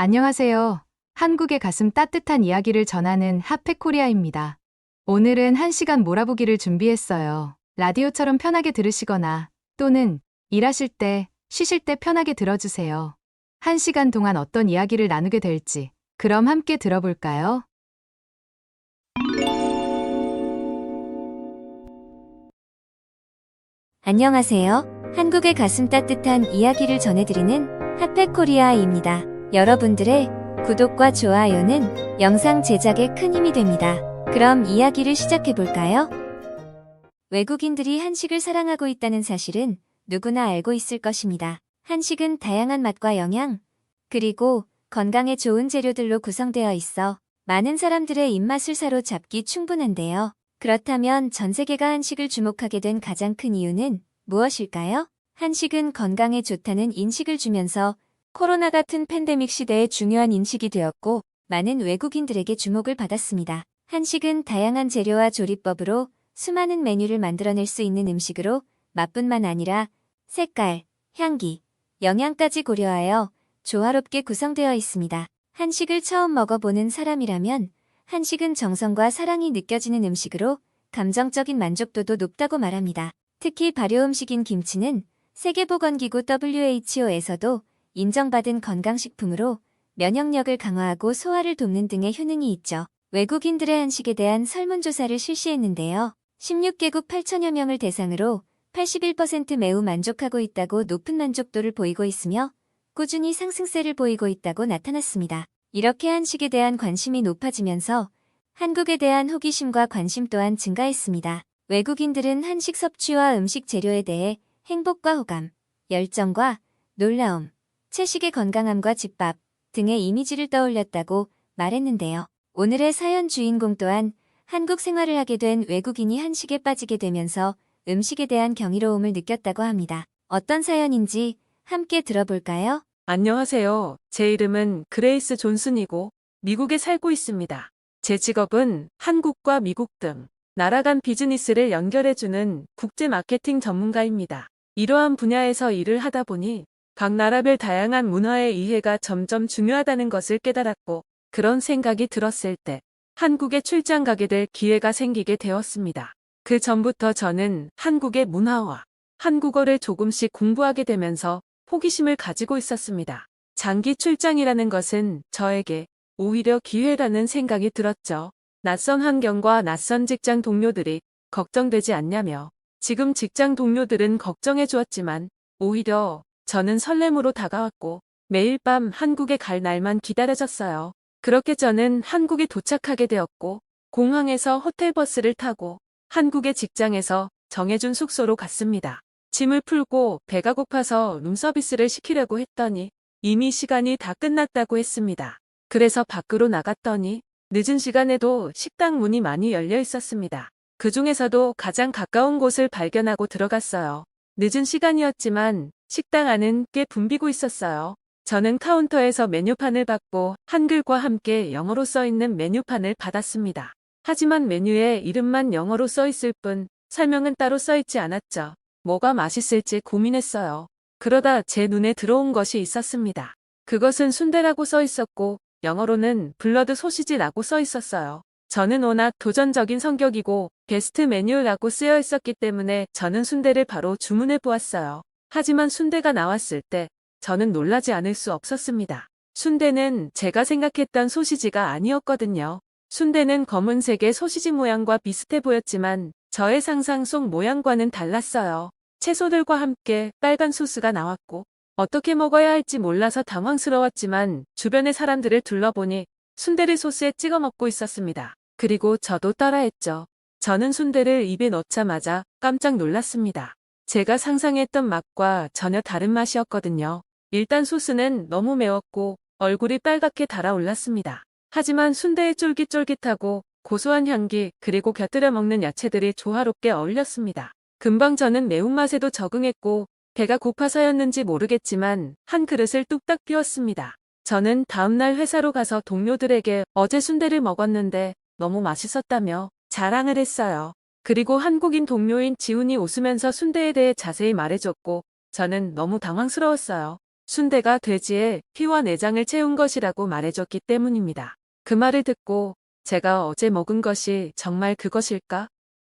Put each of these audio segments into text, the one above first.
안녕하세요. 한국의 가슴 따뜻한 이야기를 전하는 핫팩코리아입니다. 오늘은 1시간 몰아보기를 준비했어요. 라디오처럼 편하게 들으시거나 또는 일하실 때, 쉬실 때 편하게 들어주세요. 1시간 동안 어떤 이야기를 나누게 될지, 그럼 함께 들어볼까요? 안녕하세요. 한국의 가슴 따뜻한 이야기를 전해드리는 핫팩코리아입니다. 여러분들의 구독과 좋아요는 영상 제작에 큰 힘이 됩니다. 그럼 이야기를 시작해볼까요? 외국인들이 한식을 사랑하고 있다는 사실은 누구나 알고 있을 것입니다. 한식은 다양한 맛과 영양, 그리고 건강에 좋은 재료들로 구성되어 있어 많은 사람들의 입맛을 사로잡기 충분한데요. 그렇다면 전 세계가 한식을 주목하게 된 가장 큰 이유는 무엇일까요? 한식은 건강에 좋다는 인식을 주면서 코로나 같은 팬데믹 시대에 중요한 인식이 되었고 많은 외국인들에게 주목을 받았습니다. 한식은 다양한 재료와 조리법으로 수많은 메뉴를 만들어낼 수 있는 음식으로 맛뿐만 아니라 색깔, 향기, 영양까지 고려하여 조화롭게 구성되어 있습니다. 한식을 처음 먹어보는 사람이라면 한식은 정성과 사랑이 느껴지는 음식으로 감정적인 만족도도 높다고 말합니다. 특히 발효음식인 김치는 세계보건기구 WHO에서도 인정받은 건강식품으로 면역력을 강화하고 소화를 돕는 등의 효능이 있죠. 외국인들의 한식에 대한 설문조사를 실시했는데요. 16개국 8천여 명을 대상으로 81% 매우 만족하고 있다고 높은 만족도를 보이고 있으며 꾸준히 상승세를 보이고 있다고 나타났습니다. 이렇게 한식에 대한 관심이 높아지면서 한국에 대한 호기심과 관심 또한 증가했습니다. 외국인들은 한식 섭취와 음식 재료에 대해 행복과 호감, 열정과 놀라움, 채식의 건강함과 집밥 등의 이미지를 떠올렸다고 말했는데요. 오늘의 사연 주인공 또한 한국 생활을 하게 된 외국인이 한식에 빠지게 되면서 음식에 대한 경이로움을 느꼈다고 합니다. 어떤 사연인지 함께 들어볼까요? 안녕하세요. 제 이름은 그레이스 존슨이고 미국에 살고 있습니다. 제 직업은 한국과 미국 등 나라 간 비즈니스를 연결해주는 국제 마케팅 전문가입니다. 이러한 분야에서 일을 하다 보니 각 나라별 다양한 문화의 이해가 점점 중요하다는 것을 깨달았고 그런 생각이 들었을 때 한국에 출장 가게 될 기회가 생기게 되었습니다. 그 전부터 저는 한국의 문화와 한국어를 조금씩 공부하게 되면서 호기심을 가지고 있었습니다. 장기 출장이라는 것은 저에게 오히려 기회라는 생각이 들었죠. 낯선 환경과 낯선 직장 동료들이 걱정되지 않냐며 지금 직장 동료들은 걱정해 주었지만 오히려 저는 설렘으로 다가왔고 매일 밤 한국에 갈 날만 기다려졌어요. 그렇게 저는 한국에 도착하게 되었고 공항에서 호텔 버스를 타고 한국의 직장에서 정해준 숙소로 갔습니다. 짐을 풀고 배가 고파서 룸서비스를 시키려고 했더니 이미 시간이 다 끝났다고 했습니다. 그래서 밖으로 나갔더니 늦은 시간에도 식당 문이 많이 열려 있었습니다. 그 중에서도 가장 가까운 곳을 발견하고 들어갔어요. 늦은 시간이었지만 식당 안은 꽤 붐비고 있었어요. 저는 카운터에서 메뉴판을 받고 한글과 함께 영어로 써 있는 메뉴판을 받았습니다. 하지만 메뉴에 이름만 영어로 써 있을 뿐 설명은 따로 써 있지 않았죠. 뭐가 맛있을지 고민했어요. 그러다 제 눈에 들어온 것이 있었습니다. 그것은 순대라고 써 있었고 영어로는 블러드 소시지라고 써 있었어요. 저는 워낙 도전적인 성격이고 베스트 메뉴라고 쓰여 있었기 때문에 저는 순대를 바로 주문해 보았어요. 하지만 순대가 나왔을 때 저는 놀라지 않을 수 없었습니다. 순대는 제가 생각했던 소시지가 아니었거든요. 순대는 검은색의 소시지 모양과 비슷해 보였지만 저의 상상 속 모양과는 달랐어요. 채소들과 함께 빨간 소스가 나왔고 어떻게 먹어야 할지 몰라서 당황스러웠지만 주변의 사람들을 둘러보니 순대를 소스에 찍어 먹고 있었습니다. 그리고 저도 따라했죠. 저는 순대를 입에 넣자마자 깜짝 놀랐습니다. 제가 상상했던 맛과 전혀 다른 맛이었거든요. 일단 소스는 너무 매웠고 얼굴이 빨갛게 달아올랐습니다. 하지만 순대의 쫄깃쫄깃하고 고소한 향기 그리고 곁들여 먹는 야채들이 조화롭게 어울렸습니다. 금방 저는 매운맛에도 적응했고 배가 고파서였는지 모르겠지만 한 그릇을 뚝딱 비웠습니다. 저는 다음날 회사로 가서 동료들에게 어제 순대를 먹었는데 너무 맛있었다며 자랑을 했어요. 그리고 한국인 동료인 지훈이 웃으면서 순대에 대해 자세히 말해줬고 저는 너무 당황스러웠어요. 순대가 돼지의 피와 내장을 채운 것이라고 말해줬기 때문입니다. 그 말을 듣고 제가 어제 먹은 것이 정말 그것일까?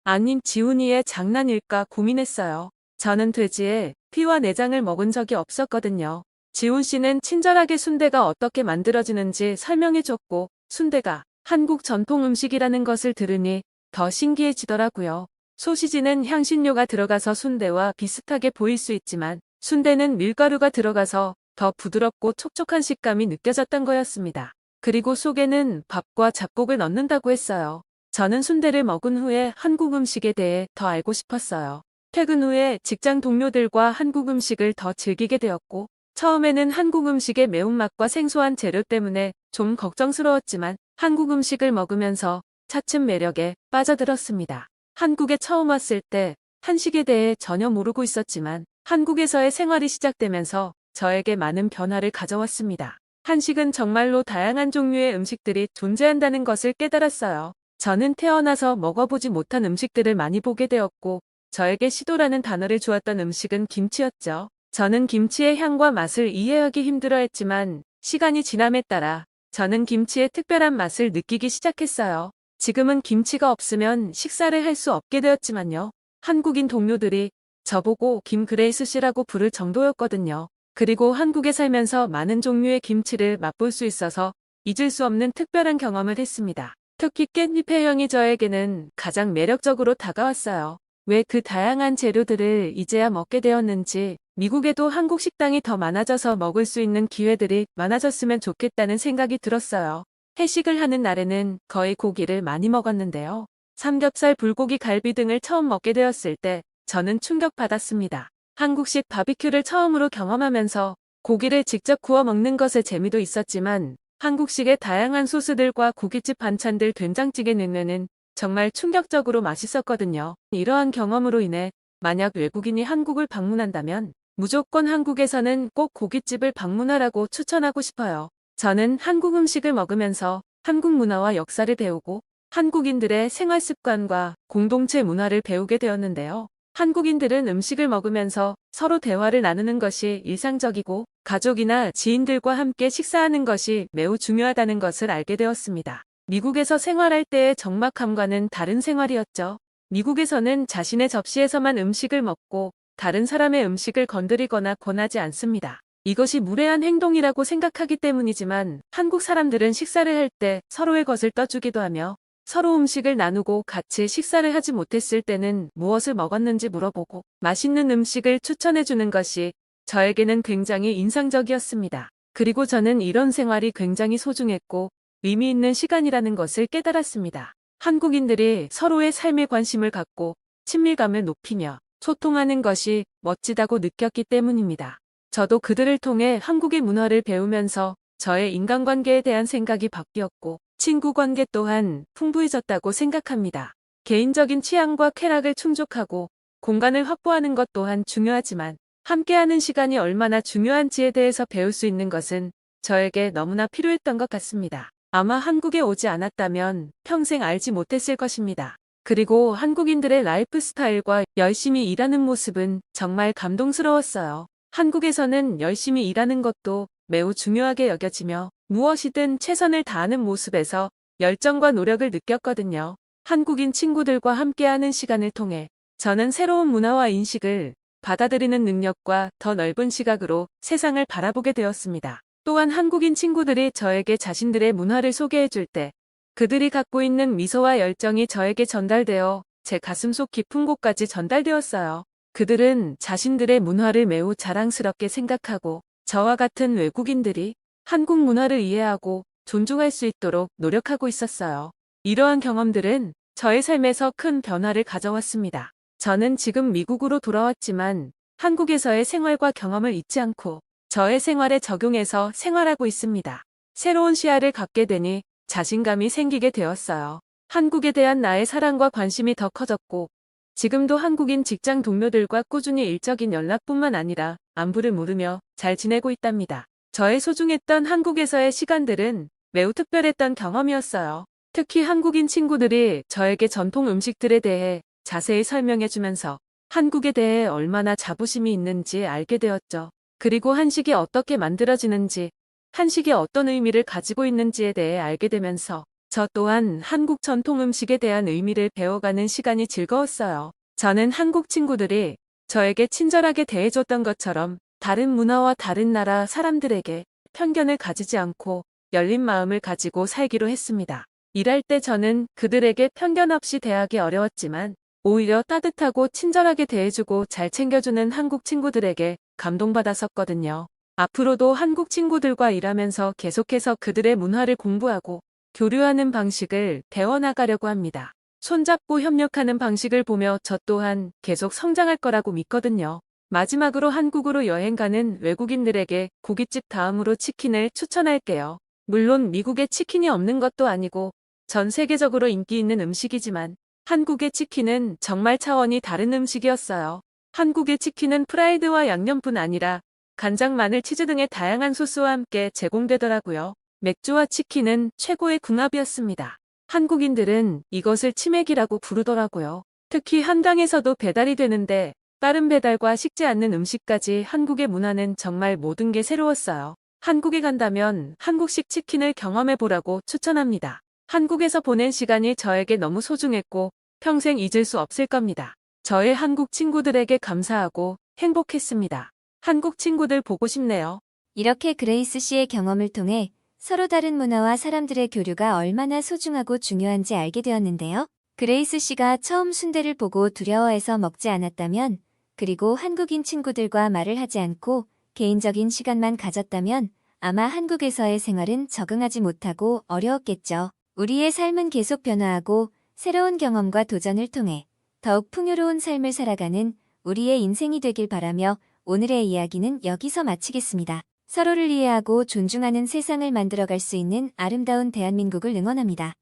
아님 지훈이의 장난일까 고민했어요. 저는 돼지의 피와 내장을 먹은 적이 없었거든요. 지훈 씨는 친절하게 순대가 어떻게 만들어지는지 설명해줬고 순대가 한국 전통 음식이라는 것을 들으니 더 신기해지더라고요. 소시지는 향신료가 들어가서 순대와 비슷하게 보일 수 있지만 순대는 밀가루가 들어가서 더 부드럽고 촉촉한 식감이 느껴졌던 거였습니다. 그리고 속에는 밥과 잡곡을 넣는다고 했어요. 저는 순대를 먹은 후에 한국 음식에 대해 더 알고 싶었어요. 퇴근 후에 직장 동료들과 한국 음식을 더 즐기게 되었고 처음에는 한국 음식의 매운맛과 생소한 재료 때문에 좀 걱정스러웠지만 한국 음식을 먹으면서 차츰 매력에 빠져들었습니다. 한국에 처음 왔을 때 한식에 대해 전혀 모르고 있었지만 한국에서의 생활이 시작되면서 저에게 많은 변화를 가져왔습니다. 한식은 정말로 다양한 종류의 음식들이 존재한다는 것을 깨달았어요. 저는 태어나서 먹어보지 못한 음식들을 많이 보게 되었고 저에게 시도라는 단어를 주었던 음식은 김치였죠. 저는 김치의 향과 맛을 이해하기 힘들어했지만 시간이 지남에 따라 저는 김치의 특별한 맛을 느끼기 시작했어요. 지금은 김치가 없으면 식사를 할 수 없게 되었지만요. 한국인 동료들이 저보고 김그레이스 씨라고 부를 정도였거든요. 그리고 한국에 살면서 많은 종류의 김치를 맛볼 수 있어서 잊을 수 없는 특별한 경험을 했습니다. 특히 깻잎의 향이 저에게는 가장 매력적으로 다가왔어요. 왜 그 다양한 재료들을 이제야 먹게 되었는지 미국에도 한국 식당이 더 많아져서 먹을 수 있는 기회들이 많아졌으면 좋겠다는 생각이 들었어요. 회식을 하는 날에는 거의 고기를 많이 먹었는데요. 삼겹살, 불고기, 갈비 등을 처음 먹게 되었을 때 저는 충격받았습니다. 한국식 바비큐를 처음으로 경험하면서 고기를 직접 구워 먹는 것의 재미도 있었지만 한국식의 다양한 소스들과 고깃집 반찬들, 된장찌개, 냉면은 정말 충격적으로 맛있었거든요. 이러한 경험으로 인해 만약 외국인이 한국을 방문한다면 무조건 한국에서는 꼭 고깃집을 방문하라고 추천하고 싶어요. 저는 한국 음식을 먹으면서 한국 문화와 역사를 배우고 한국인들의 생활 습관과 공동체 문화를 배우게 되었는데요. 한국인들은 음식을 먹으면서 서로 대화를 나누는 것이 일상적이고 가족이나 지인들과 함께 식사하는 것이 매우 중요하다는 것을 알게 되었습니다. 미국에서 생활할 때의 적막함과는 다른 생활이었죠. 미국에서는 자신의 접시에서만 음식을 먹고 다른 사람의 음식을 건드리거나 권하지 않습니다. 이것이 무례한 행동이라고 생각하기 때문이지만 한국 사람들은 식사를 할 때 서로의 것을 떠주기도 하며 서로 음식을 나누고 같이 식사를 하지 못했을 때는 무엇을 먹었는지 물어보고 맛있는 음식을 추천해주는 것이 저에게는 굉장히 인상적이었습니다. 그리고 저는 이런 생활이 굉장히 소중했고 의미 있는 시간이라는 것을 깨달았습니다. 한국인들이 서로의 삶에 관심을 갖고 친밀감을 높이며 소통하는 것이 멋지다고 느꼈기 때문입니다. 저도 그들을 통해 한국의 문화를 배우면서 저의 인간관계에 대한 생각이 바뀌었고 친구 관계 또한 풍부해졌다고 생각합니다. 개인적인 취향과 쾌락을 충족하고 공간을 확보하는 것 또한 중요하지만 함께하는 시간이 얼마나 중요한지에 대해서 배울 수 있는 것은 저에게 너무나 필요했던 것 같습니다. 아마 한국에 오지 않았다면 평생 알지 못했을 것입니다. 그리고 한국인들의 라이프 스타일과 열심히 일하는 모습은 정말 감동스러웠어요. 한국에서는 열심히 일하는 것도 매우 중요하게 여겨지며 무엇이든 최선을 다하는 모습에서 열정과 노력을 느꼈거든요. 한국인 친구들과 함께하는 시간을 통해 저는 새로운 문화와 인식을 받아들이는 능력과 더 넓은 시각으로 세상을 바라보게 되었습니다. 또한 한국인 친구들이 저에게 자신들의 문화를 소개해 줄 때 그들이 갖고 있는 미소와 열정이 저에게 전달되어 제 가슴속 깊은 곳까지 전달되었어요. 그들은 자신들의 문화를 매우 자랑스럽게 생각하고 저와 같은 외국인들이 한국 문화를 이해하고 존중할 수 있도록 노력하고 있었어요. 이러한 경험들은 저의 삶에서 큰 변화를 가져왔습니다. 저는 지금 미국으로 돌아왔지만 한국에서의 생활과 경험을 잊지 않고 저의 생활에 적용해서 생활하고 있습니다. 새로운 시야를 갖게 되니 자신감이 생기게 되었어요. 한국에 대한 나의 사랑과 관심이 더 커졌고 지금도 한국인 직장 동료들과 꾸준히 일적인 연락뿐만 아니라 안부를 물으며 잘 지내고 있답니다. 저의 소중했던 한국에서의 시간들은 매우 특별했던 경험이었어요. 특히 한국인 친구들이 저에게 전통 음식들에 대해 자세히 설명해주면서 한국에 대해 얼마나 자부심이 있는지 알게 되었죠. 그리고 한식이 어떻게 만들어지는지, 한식이 어떤 의미를 가지고 있는지에 대해 알게 되면서 저 또한 한국 전통 음식에 대한 의미를 배워가는 시간이 즐거웠어요. 저는 한국 친구들이 저에게 친절하게 대해줬던 것처럼 다른 문화와 다른 나라 사람들에게 편견을 가지지 않고 열린 마음을 가지고 살기로 했습니다. 일할 때 저는 그들에게 편견 없이 대하기 어려웠지만 오히려 따뜻하고 친절하게 대해주고 잘 챙겨주는 한국 친구들에게 감동받았었거든요. 앞으로도 한국 친구들과 일하면서 계속해서 그들의 문화를 공부하고 교류하는 방식을 배워나가려고 합니다. 손잡고 협력하는 방식을 보며 저 또한 계속 성장할 거라고 믿거든요. 마지막으로 한국으로 여행 가는 외국인들에게 고깃집 다음으로 치킨을 추천할게요. 물론 미국에 치킨이 없는 것도 아니고 전 세계적으로 인기 있는 음식이지만 한국의 치킨은 정말 차원이 다른 음식이었어요. 한국의 치킨은 프라이드와 양념뿐 아니라 간장, 마늘, 치즈 등의 다양한 소스와 함께 제공되더라고요. 맥주와 치킨은 최고의 궁합이었습니다. 한국인들은 이것을 치맥이라고 부르더라고요. 특히 한강에서도 배달이 되는데 빠른 배달과 식지 않는 음식까지 한국의 문화는 정말 모든 게 새로웠어요. 한국에 간다면 한국식 치킨을 경험해보라고 추천합니다. 한국에서 보낸 시간이 저에게 너무 소중했고 평생 잊을 수 없을 겁니다. 저의 한국 친구들에게 감사하고 행복했습니다. 한국 친구들 보고 싶네요. 이렇게 그레이스 씨의 경험을 통해 서로 다른 문화와 사람들의 교류가 얼마나 소중하고 중요한지 알게 되었는데요. 그레이스 씨가 처음 순대를 보고 두려워해서 먹지 않았다면, 그리고 한국인 친구들과 말을 하지 않고 개인적인 시간만 가졌다면 아마 한국에서의 생활은 적응하지 못하고 어려웠겠죠. 우리의 삶은 계속 변화하고 새로운 경험과 도전을 통해 더욱 풍요로운 삶을 살아가는 우리의 인생이 되길 바라며 오늘의 이야기는 여기서 마치겠습니다. 서로를 이해하고 존중하는 세상을 만들어갈 수 있는 아름다운 대한민국을 응원합니다.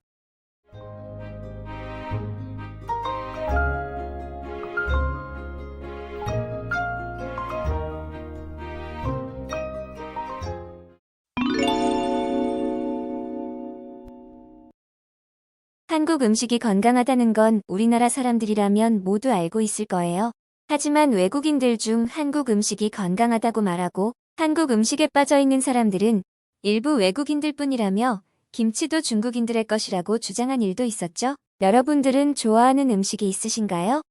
한국 음식이 건강하다는 건 우리나라 사람들이라면 모두 알고 있을 거예요. 하지만 외국인들 중 한국 음식이 건강하다고 말하고 한국 음식에 빠져 있는 사람들은 일부 외국인들 뿐이라며 김치도 중국인들의 것이라고 주장한 일도 있었죠. 여러분들은 좋아하는 음식이 있으신가요?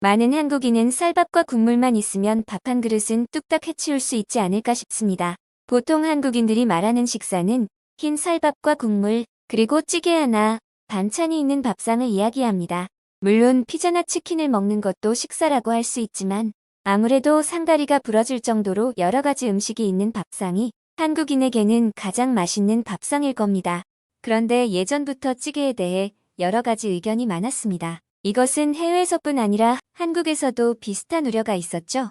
많은 한국인은 쌀밥과 국물만 있으면 밥 한 그릇은 뚝딱 해치울 수 있지 않을까 싶습니다. 보통 한국인들이 말하는 식사는 흰 쌀밥과 국물, 그리고 찌개 하나, 반찬이 있는 밥상을 이야기합니다. 물론 피자나 치킨을 먹는 것도 식사라고 할 수 있지만 아무래도 상다리가 부러질 정도로 여러 가지 음식이 있는 밥상이 한국인에게는 가장 맛있는 밥상일 겁니다. 그런데 예전부터 찌개에 대해 여러 가지 의견이 많았습니다. 이것은 해외에서뿐 아니라 한국에서도 비슷한 우려가 있었죠.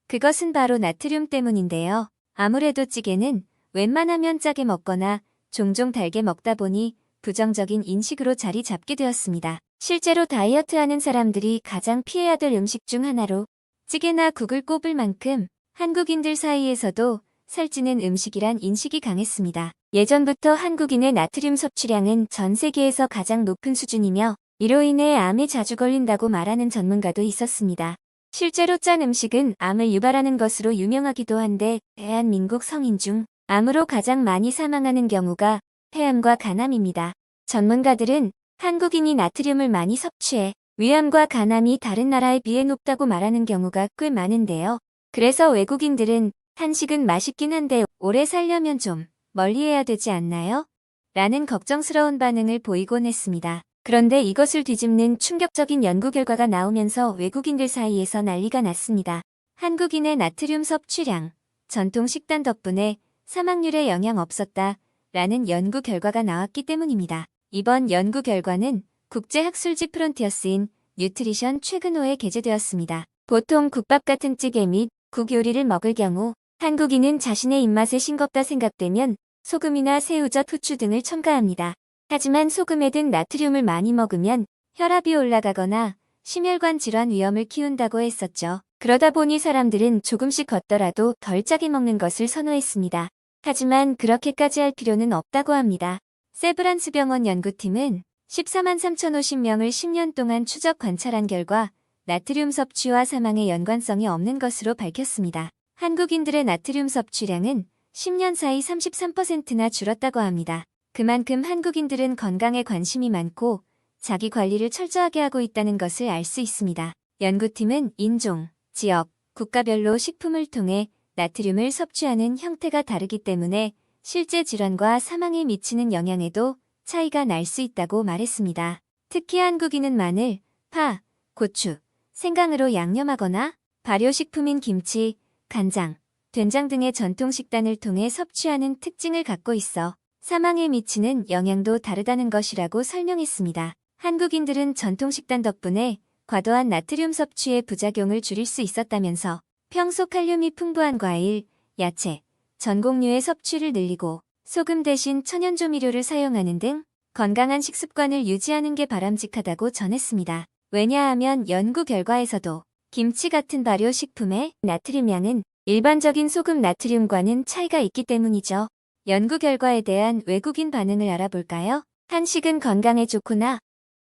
그것은 바로 나트륨 때문인데요. 아무래도 찌개는 웬만하면 짜게 먹거나 종종 달게 먹다 보니 부정적인 인식으로 자리 잡게 되었습니다. 실제로 다이어트하는 사람들이 가장 피해야 될 음식 중 하나로 찌개나 국을 꼽을 만큼 한국인들 사이에서도 살찌는 음식이란 인식이 강했습니다. 예전부터 한국인의 나트륨 섭취량은 전 세계에서 가장 높은 수준이며 이로 인해 암에 자주 걸린다고 말하는 전문가도 있었습니다. 실제로 짠 음식은 암을 유발하는 것으로 유명하기도 한데 대한민국 성인 중 암으로 가장 많이 사망하는 경우가 폐암과 간암입니다. 전문가들은 한국인이 나트륨을 많이 섭취해 위암과 간암이 다른 나라에 비해 높다고 말하는 경우가 꽤 많은데요. 그래서 외국인들은 한식은 맛있긴 한데 오래 살려면 좀 멀리해야 되지 않나요? 라는 걱정스러운 반응을 보이곤 했습니다. 그런데 이것을 뒤집는 충격적인 연구 결과가 나오면서 외국인들 사이에서 난리가 났습니다. 한국인의 나트륨 섭취량, 전통 식단 덕분에 사망률에 영향 없었다 라는 연구 결과가 나왔기 때문입니다. 이번 연구 결과는 국제학술지 프론티어스인 뉴트리션 최근호에 게재되었습니다. 보통 국밥 같은 찌개 및 국 요리를 먹을 경우 한국인은 자신의 입맛에 싱겁다 생각되면 소금이나 새우젓, 후추 등을 첨가합니다. 하지만 소금에 든 나트륨을 많이 먹으면 혈압이 올라가거나 심혈관 질환 위험을 키운다고 했었죠. 그러다 보니 사람들은 조금씩 걷더라도 덜 짜게 먹는 것을 선호했습니다. 하지만 그렇게까지 할 필요는 없다고 합니다. 세브란스 병원 연구팀은 14만 3,050명을 10년 동안 추적 관찰한 결과 나트륨 섭취와 사망의 연관성이 없는 것으로 밝혔습니다. 한국인들의 나트륨 섭취량은 10년 사이 33%나 줄었다고 합니다. 그만큼 한국인들은 건강에 관심이 많고 자기 관리를 철저하게 하고 있다는 것을 알 수 있습니다. 연구팀은 인종, 지역, 국가별로 식품을 통해 나트륨을 섭취하는 형태가 다르기 때문에 실제 질환과 사망에 미치는 영향에도 차이가 날 수 있다고 말했습니다. 특히 한국인은 마늘, 파, 고추, 생강으로 양념하거나 발효식품인 김치, 간장, 된장 등의 전통 식단을 통해 섭취하는 특징을 갖고 있어 사망에 미치는 영향도 다르다는 것이라고 설명했습니다. 한국인들은 전통 식단 덕분에 과도한 나트륨 섭취의 부작용을 줄일 수 있었다면서 평소 칼륨이 풍부한 과일, 야채, 전곡류의 섭취를 늘리고 소금 대신 천연조미료를 사용하는 등 건강한 식습관을 유지하는 게 바람직하다고 전했습니다. 왜냐하면 연구 결과에서도 김치 같은 발효식품의 나트륨량은 일반적인 소금 나트륨과는 차이가 있기 때문이죠. 연구 결과에 대한 외국인 반응을 알아볼까요? 한식은 건강에 좋구나.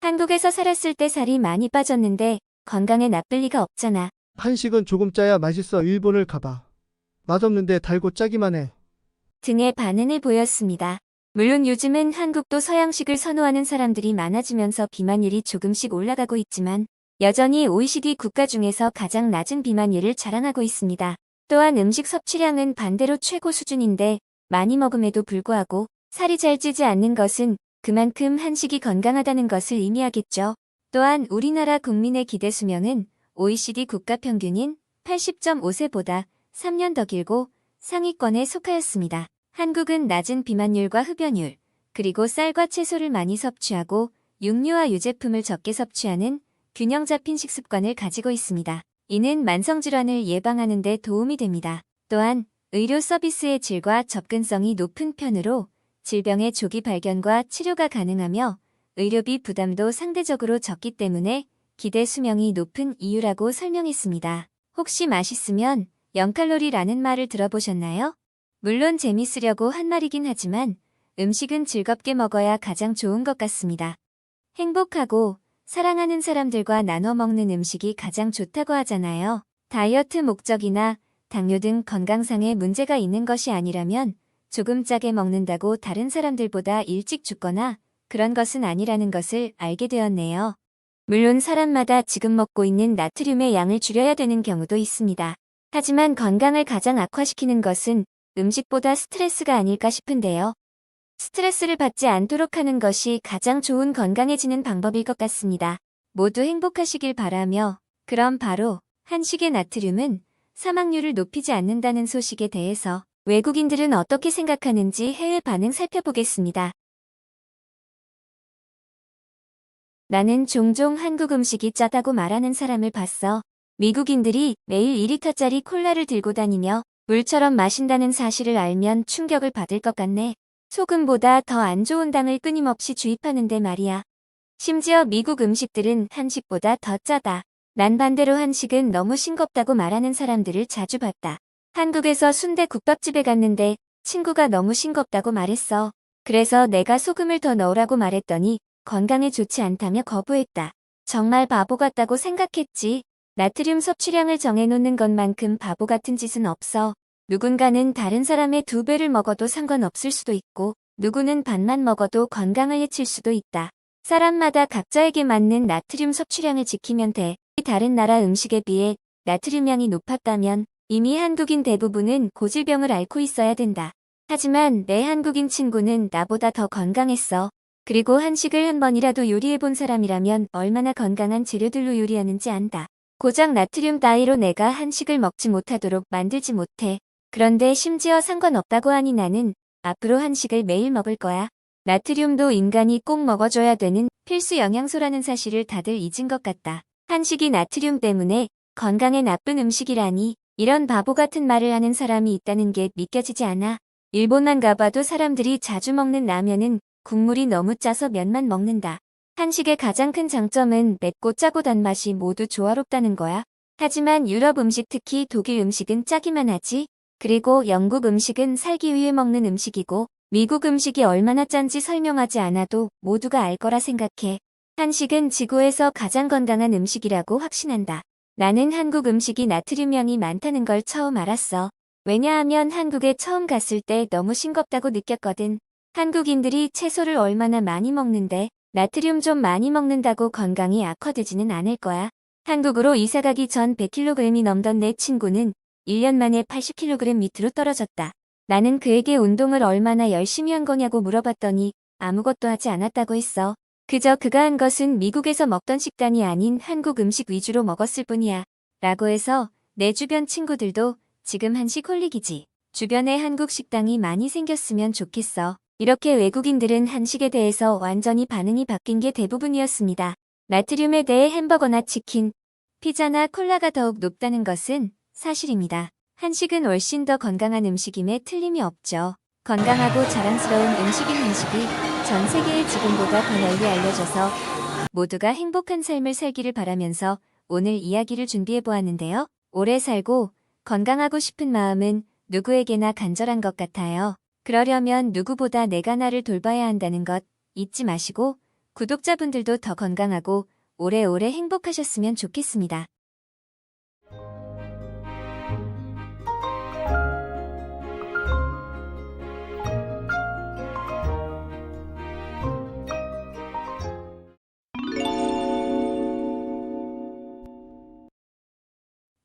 한국에서 살았을 때 살이 많이 빠졌는데 건강에 나쁠 리가 없잖아. 한식은 조금 짜야 맛있어. 일본을 가봐. 맛없는데 달고 짜기만 해. 등의 반응을 보였습니다. 물론 요즘은 한국도 서양식을 선호하는 사람들이 많아지면서 비만율이 조금씩 올라가고 있지만 여전히 OECD 국가 중에서 가장 낮은 비만율을 자랑하고 있습니다. 또한 음식 섭취량은 반대로 최고 수준인데 많이 먹음에도 불구하고 살이 잘 찌지 않는 것은 그만큼 한식이 건강하다는 것을 의미하겠죠. 또한 우리나라 국민의 기대 수명은 OECD 국가 평균인 80.5세보다 3년 더 길고 상위권에 속하였습니다. 한국은 낮은 비만율과 흡연율, 그리고 쌀과 채소를 많이 섭취하고 육류와 유제품을 적게 섭취하는 균형 잡힌 식습관을 가지고 있습니다. 이는 만성질환을 예방하는 데 도움이 됩니다. 또한 의료 서비스의 질과 접근성이 높은 편으로 질병의 조기 발견과 치료가 가능하며 의료비 부담도 상대적으로 적기 때문에 기대 수명이 높은 이유라고 설명했습니다. 혹시 맛있으면 0칼로리라는 말을 들어보셨나요? 물론 재밌으려고 한 말이긴 하지만 음식은 즐겁게 먹어야 가장 좋은 것 같습니다. 행복하고 사랑하는 사람들과 나눠 먹는 음식이 가장 좋다고 하잖아요. 다이어트 목적이나 당뇨 등 건강상의 문제가 있는 것이 아니라면 조금 짜게 먹는다고 다른 사람들보다 일찍 죽거나 그런 것은 아니라는 것을 알게 되었네요. 물론 사람마다 지금 먹고 있는 나트륨의 양을 줄여야 되는 경우도 있습니다. 하지만 건강을 가장 악화시키는 것은 음식보다 스트레스가 아닐까 싶은데요. 스트레스를 받지 않도록 하는 것이 가장 좋은 건강해지는 방법일 것 같습니다. 모두 행복하시길 바라며 그럼 바로 한식의 나트륨은 사망률을 높이지 않는다는 소식에 대해서 외국인들은 어떻게 생각하는지 해외 반응 살펴보겠습니다. 나는 종종 한국 음식이 짜다고 말하는 사람을 봤어. 미국인들이 매일 2리터짜리 콜라를 들고 다니며 물처럼 마신다는 사실을 알면 충격을 받을 것 같네. 소금보다 더 안 좋은 당을 끊임없이 주입하는데 말이야. 심지어 미국 음식들은 한식보다 더 짜다. 난 반대로 한식은 너무 싱겁다고 말하는 사람들을 자주 봤다. 한국에서 순대국밥집에 갔는데 친구가 너무 싱겁다고 말했어. 그래서 내가 소금을 더 넣으라고 말했더니 건강에 좋지 않다며 거부했다. 정말 바보 같다고 생각했지. 나트륨 섭취량을 정해놓는 것만큼 바보 같은 짓은 없어. 누군가는 다른 사람의 2배를 먹어도 상관없을 수도 있고 누구는 반만 먹어도 건강을 해칠 수도 있다. 사람마다 각자에게 맞는 나트륨 섭취량을 지키면 돼. 다른 나라 음식에 비해 나트륨량이 높았다면 이미 한국인 대부분은 고질병을 앓고 있어야 된다. 하지만 내 한국인 친구는 나보다 더 건강했어. 그리고 한식을 한 번이라도 요리해본 사람이라면 얼마나 건강한 재료들로 요리하는지 안다. 고작 나트륨 따위로 내가 한식을 먹지 못하도록 만들지 못해. 그런데 심지어 상관없다고 하니 나는 앞으로 한식을 매일 먹을 거야. 나트륨도 인간이 꼭 먹어줘야 되는 필수 영양소라는 사실을 다들 잊은 것 같다. 한식이 나트륨 때문에 건강에 나쁜 음식이라니 이런 바보 같은 말을 하는 사람이 있다는 게 믿겨지지 않아. 일본만 가봐도 사람들이 자주 먹는 라면은 국물이 너무 짜서 면만 먹는다. 한식의 가장 큰 장점은 맵고 짜고 단맛이 모두 조화롭다는 거야. 하지만 유럽 음식 특히 독일 음식은 짜기만 하지. 그리고 영국 음식은 살기 위해 먹는 음식이고 미국 음식이 얼마나 짠지 설명하지 않아도 모두가 알 거라 생각해. 한식은 지구에서 가장 건강한 음식이라고 확신한다. 나는 한국 음식이 나트륨량이 많다는 걸 처음 알았어. 왜냐하면 한국에 처음 갔을 때 너무 싱겁다고 느꼈거든. 한국인들이 채소를 얼마나 많이 먹는데 나트륨 좀 많이 먹는다고 건강이 악화되지는 않을 거야. 한국으로 이사가기 전 100kg이 넘던 내 친구는 1년 만에 80kg 밑으로 떨어졌다. 나는 그에게 운동을 얼마나 열심히 한 거냐고 물어봤더니 아무것도 하지 않았다고 했어. 그저 그가 한 것은 미국에서 먹던 식단이 아닌 한국 음식 위주로 먹었을 뿐이야. 라고 해서 내 주변 친구들도 지금 한식 홀릭이지. 주변에 한국 식당이 많이 생겼으면 좋겠어. 이렇게 외국인들은 한식에 대해서 완전히 반응이 바뀐 게 대부분이었습니다. 나트륨에 대해 햄버거나 치킨, 피자나 콜라가 더욱 높다는 것은 사실입니다. 한식은 훨씬 더 건강한 음식임에 틀림이 없죠. 건강하고 자랑스러운 음식인 한식이 전 세계에 지금보다 더 널리 알려져서 모두가 행복한 삶을 살기를 바라면서 오늘 이야기를 준비해 보았는데요. 오래 살고 건강하고 싶은 마음은 누구에게나 간절한 것 같아요. 그러려면 누구보다 내가 나를 돌봐야 한다는 것 잊지 마시고 구독자분들도 더 건강하고 오래오래 행복하셨으면 좋겠습니다.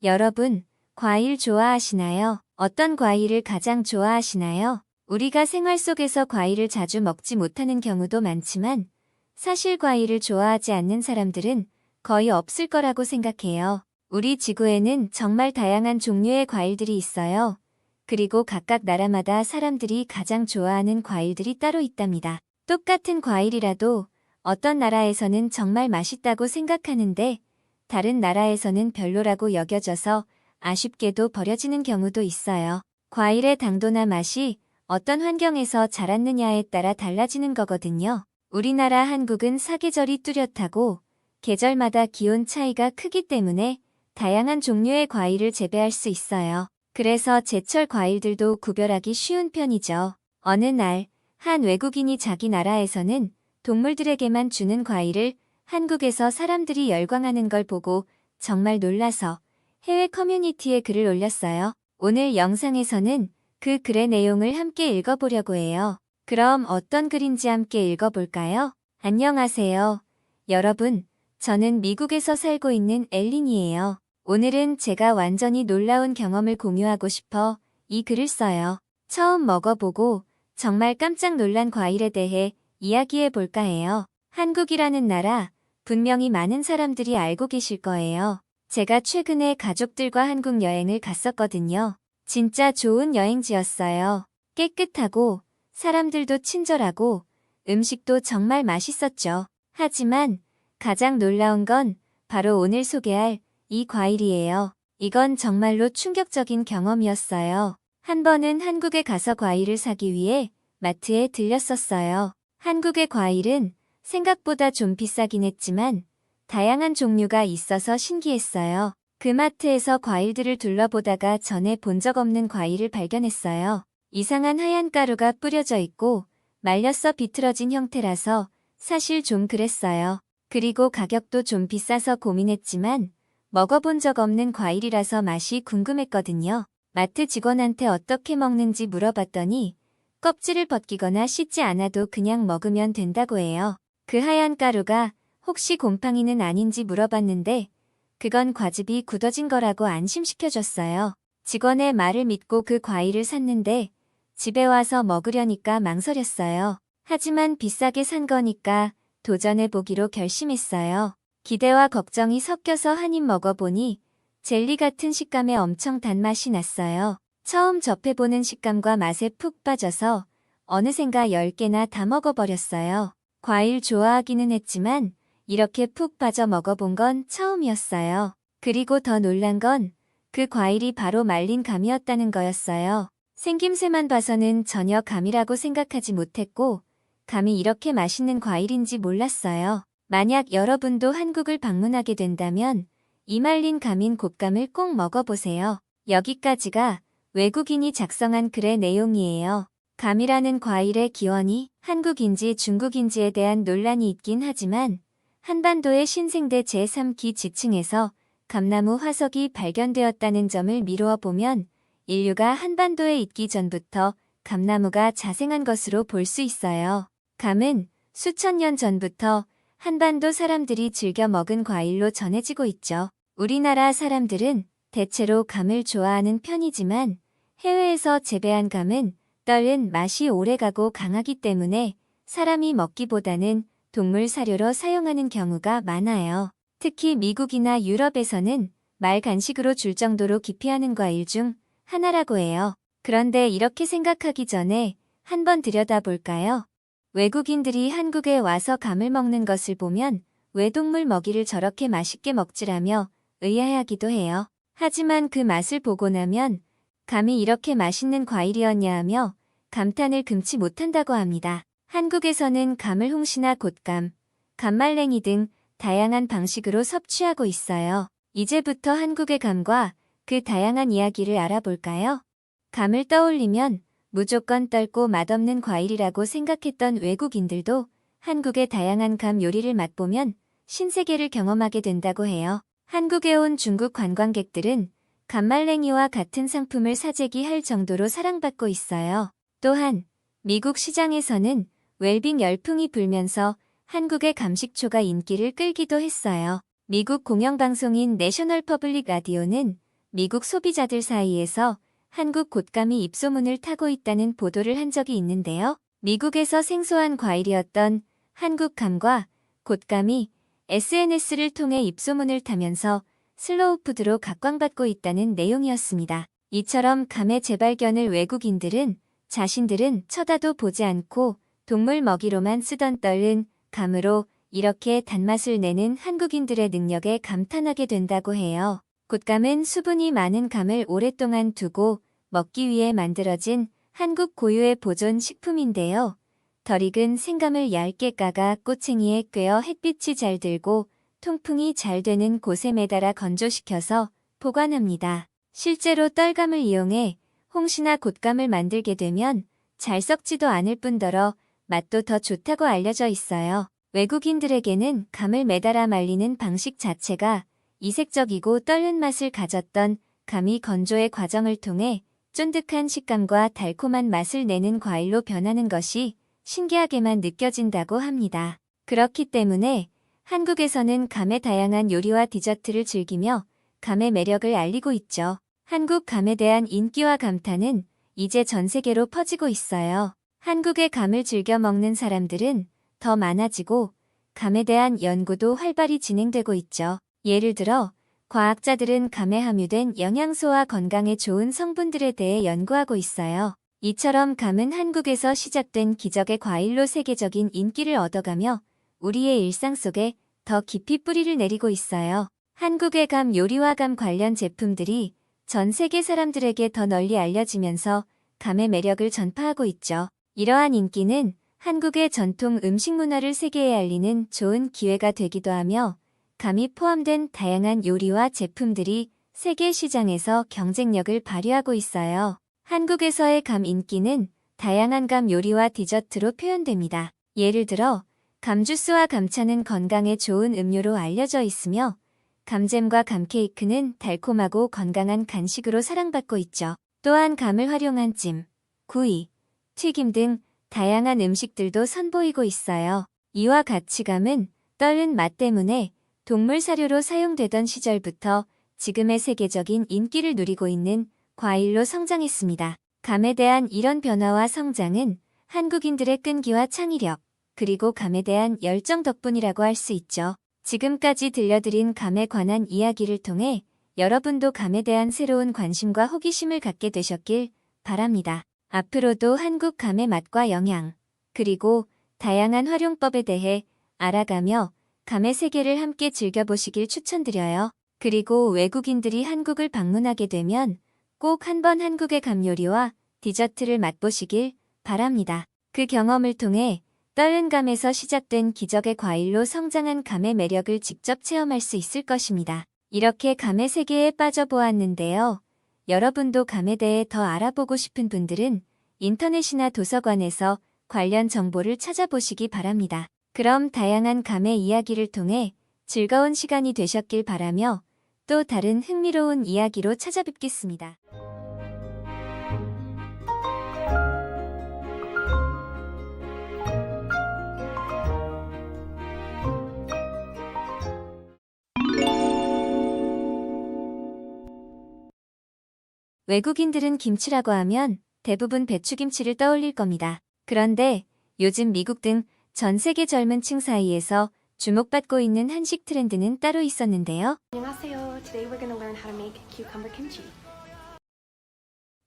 여러분, 과일 좋아하시나요? 어떤 과일을 가장 좋아하시나요? 우리가 생활 속에서 과일을 자주 먹지 못하는 경우도 많지만 사실 과일을 좋아하지 않는 사람들은 거의 없을 거라고 생각해요. 우리 지구에는 정말 다양한 종류의 과일들이 있어요. 그리고 각각 나라마다 사람들이 가장 좋아하는 과일들이 따로 있답니다. 똑같은 과일이라도 어떤 나라에서는 정말 맛있다고 생각하는데 다른 나라에서는 별로라고 여겨져서 아쉽게도 버려지는 경우도 있어요. 과일의 당도나 맛이 어떤 환경에서 자랐느냐에 따라 달라지는 거거든요. 우리나라 한국은 사계절이 뚜렷하고 계절마다 기온 차이가 크기 때문에 다양한 종류의 과일을 재배할 수 있어요. 그래서 제철 과일들도 구별하기 쉬운 편이죠. 어느 날, 한 외국인이 자기 나라에서는 동물들에게만 주는 과일을 한국에서 사람들이 열광하는 걸 보고 정말 놀라서 해외 커뮤니티에 글을 올렸어요. 오늘 영상에서는 그 글의 내용을 함께 읽어보려고 해요. 그럼 어떤 글인지 함께 읽어볼까요? 안녕하세요. 여러분, 저는 미국에서 살고 있는 엘린이에요. 오늘은 제가 완전히 놀라운 경험을 공유하고 싶어 이 글을 써요. 처음 먹어보고 정말 깜짝 놀란 과일에 대해 이야기해 볼까 해요. 한국이라는 나라, 분명히 많은 사람들이 알고 계실 거예요. 제가 최근에 가족들과 한국 여행을 갔었거든요. 진짜 좋은 여행지였어요. 깨끗하고 사람들도 친절하고 음식도 정말 맛있었죠. 하지만 가장 놀라운 건 바로 오늘 소개할 이 과일이에요. 이건 정말로 충격적인 경험이었어요. 한 번은 한국에 가서 과일을 사기 위해 마트에 들렸었어요. 한국의 과일은 생각보다 좀 비싸긴 했지만 다양한 종류가 있어서 신기했어요. 그 마트에서 과일들을 둘러보다가 전에 본 적 없는 과일을 발견했어요. 이상한 하얀 가루가 뿌려져 있고 말려서 비틀어진 형태라서 사실 좀 그랬어요. 그리고 가격도 좀 비싸서 고민했지만 먹어본 적 없는 과일이라서 맛이 궁금했거든요. 마트 직원한테 어떻게 먹는지 물어봤더니 껍질을 벗기거나 씻지 않아도 그냥 먹으면 된다고 해요. 그 하얀 가루가 혹시 곰팡이는 아닌지 물어봤는데 그건 과즙이 굳어진 거라고 안심시켜줬어요. 직원의 말을 믿고 그 과일을 샀는데 집에 와서 먹으려니까 망설였어요. 하지만 비싸게 산 거니까 도전해보기로 결심했어요. 기대와 걱정이 섞여서 한 입 먹어보니 젤리 같은 식감에 엄청 단맛이 났어요. 처음 접해보는 식감과 맛에 푹 빠져서 어느샌가 10개나 다 먹어버렸어요. 과일 좋아하기는 했지만 이렇게 푹 빠져 먹어본 건 처음이었어요. 그리고 더 놀란 건 그 과일이 바로 말린 감이었다는 거였어요. 생김새만 봐서는 전혀 감이라고 생각하지 못했고 감이 이렇게 맛있는 과일인지 몰랐어요. 만약 여러분도 한국을 방문하게 된다면 이 말린 감인 곶감을 꼭 먹어보세요. 여기까지가 외국인이 작성한 글의 내용이에요. 감이라는 과일의 기원이 한국인지 중국인지에 대한 논란이 있긴 하지만 한반도의 신생대 제3기 지층에서 감나무 화석이 발견되었다는 점을 미루어 보면 인류가 한반도에 있기 전부터 감나무가 자생한 것으로 볼 수 있어요. 감은 수천 년 전부터 한반도 사람들이 즐겨 먹은 과일로 전해지고 있죠. 우리나라 사람들은 대체로 감을 좋아하는 편이지만 해외에서 재배한 감은 떨은 맛이 오래가고 강하기 때문에 사람이 먹기보다는 동물 사료로 사용하는 경우가 많아요. 특히 미국이나 유럽에서는 말 간식으로 줄 정도로 기피하는 과일 중 하나라고 해요. 그런데 이렇게 생각하기 전에 한번 들여다볼까요? 외국인들이 한국에 와서 감을 먹는 것을 보면 왜 동물 먹이를 저렇게 맛있게 먹지라며 의아해하기도 해요. 하지만 그 맛을 보고 나면 감이 이렇게 맛있는 과일이었냐 하며 감탄을 금치 못한다고 합니다. 한국에서는 감을 홍시나 곶감, 감말랭이 등 다양한 방식으로 섭취하고 있어요. 이제부터 한국의 감과 그 다양한 이야기를 알아볼까요? 감을 떠올리면 무조건 떫고 맛없는 과일이라고 생각했던 외국인들도 한국의 다양한 감 요리를 맛보면 신세계를 경험하게 된다고 해요. 한국에 온 중국 관광객들은 감말랭이와 같은 상품을 사재기할 정도로 사랑받고 있어요. 또한 미국 시장에서는 웰빙 열풍이 불면서 한국의 감식초가 인기를 끌기도 했어요. 미국 공영방송인 내셔널 퍼블릭 라디오는 미국 소비자들 사이에서 한국 곶감이 입소문을 타고 있다는 보도를 한 적이 있는데요. 미국에서 생소한 과일이었던 한국 감과 곶감이 SNS를 통해 입소문을 타면서 슬로우푸드로 각광받고 있다는 내용이었습니다. 이처럼 감의 재발견을 외국인들은 자신들은 쳐다도 보지 않고 동물 먹이로만 쓰던 떫은 감으로 이렇게 단맛을 내는 한국인들의 능력에 감탄하게 된다고 해요. 곶감은 수분이 많은 감을 오랫동안 두고 먹기 위해 만들어진 한국 고유의 보존 식품인데요. 덜 익은 생감을 얇게 까가 꼬챙이에 꿰어 햇빛이 잘 들고 통풍이 잘 되는 곳에 매달아 건조시켜서 보관합니다. 실제로 떫감을 이용해 홍시나 곶감을 만들게 되면 잘 썩지도 않을 뿐더러 맛도 더 좋다고 알려져 있어요. 외국인들에게는 감을 매달아 말리는 방식 자체가 이색적이고 떫은 맛을 가졌던 감이 건조의 과정을 통해 쫀득한 식감과 달콤한 맛을 내는 과일로 변하는 것이 신기하게만 느껴진다고 합니다. 그렇기 때문에 한국에서는 감의 다양한 요리와 디저트를 즐기며 감의 매력을 알리고 있죠. 한국 감에 대한 인기와 감탄은 이제 전 세계로 퍼지고 있어요. 한국의 감을 즐겨 먹는 사람들은 더 많아지고 감에 대한 연구도 활발히 진행되고 있죠. 예를 들어 과학자들은 감에 함유된 영양소와 건강에 좋은 성분들에 대해 연구하고 있어요. 이처럼 감은 한국에서 시작된 기적의 과일로 세계적인 인기를 얻어가며 우리의 일상 속에 더 깊이 뿌리를 내리고 있어요. 한국의 감 요리와 감 관련 제품들이 전 세계 사람들에게 더 널리 알려지면서 감의 매력을 전파하고 있죠. 이러한 인기는 한국의 전통 음식 문화를 세계에 알리는 좋은 기회가 되기도 하며 감이 포함된 다양한 요리와 제품들이 세계 시장에서 경쟁력을 발휘하고 있어요. 한국에서의 감 인기는 다양한 감 요리와 디저트로 표현됩니다. 예를 들어 감주스와 감차는 건강에 좋은 음료로 알려져 있으며 감잼과 감케이크는 달콤하고 건강한 간식으로 사랑받고 있죠. 또한 감을 활용한 찜, 구이, 튀김 등 다양한 음식들도 선보이고 있어요. 이와 같이 감은 떫은 맛 때문에 동물 사료로 사용되던 시절부터 지금의 세계적인 인기를 누리고 있는 과일로 성장했습니다. 감에 대한 이런 변화와 성장은 한국인들의 끈기와 창의력, 그리고 감에 대한 열정 덕분이라고 할 수 있죠. 지금까지 들려드린 감에 관한 이야기를 통해 여러분도 감에 대한 새로운 관심과 호기심을 갖게 되셨길 바랍니다. 앞으로도 한국 감의 맛과 영양, 그리고 다양한 활용법에 대해 알아가며 감의 세계를 함께 즐겨보시길 추천드려요. 그리고 외국인들이 한국을 방문하게 되면 꼭 한번 한국의 감 요리와 디저트를 맛보시길 바랍니다. 그 경험을 통해 떫은 감에서 시작된 기적의 과일로 성장한 감의 매력을 직접 체험할 수 있을 것입니다. 이렇게 감의 세계에 빠져보았는데요. 여러분도 감에 대해 더 알아보고 싶은 분들은 인터넷이나 도서관에서 관련 정보를 찾아보시기 바랍니다. 그럼 다양한 감의 이야기를 통해 즐거운 시간이 되셨길 바라며 또 다른 흥미로운 이야기로 찾아뵙겠습니다. 외국인들은 김치라고 하면 대부분 배추김치를 떠올릴 겁니다. 그런데 요즘 미국 등 전 세계 젊은 층 사이에서 주목받고 있는 한식 트렌드는 따로 있었는데요. 안녕하세요. Today we're going to learn how to make cucumber kimchi.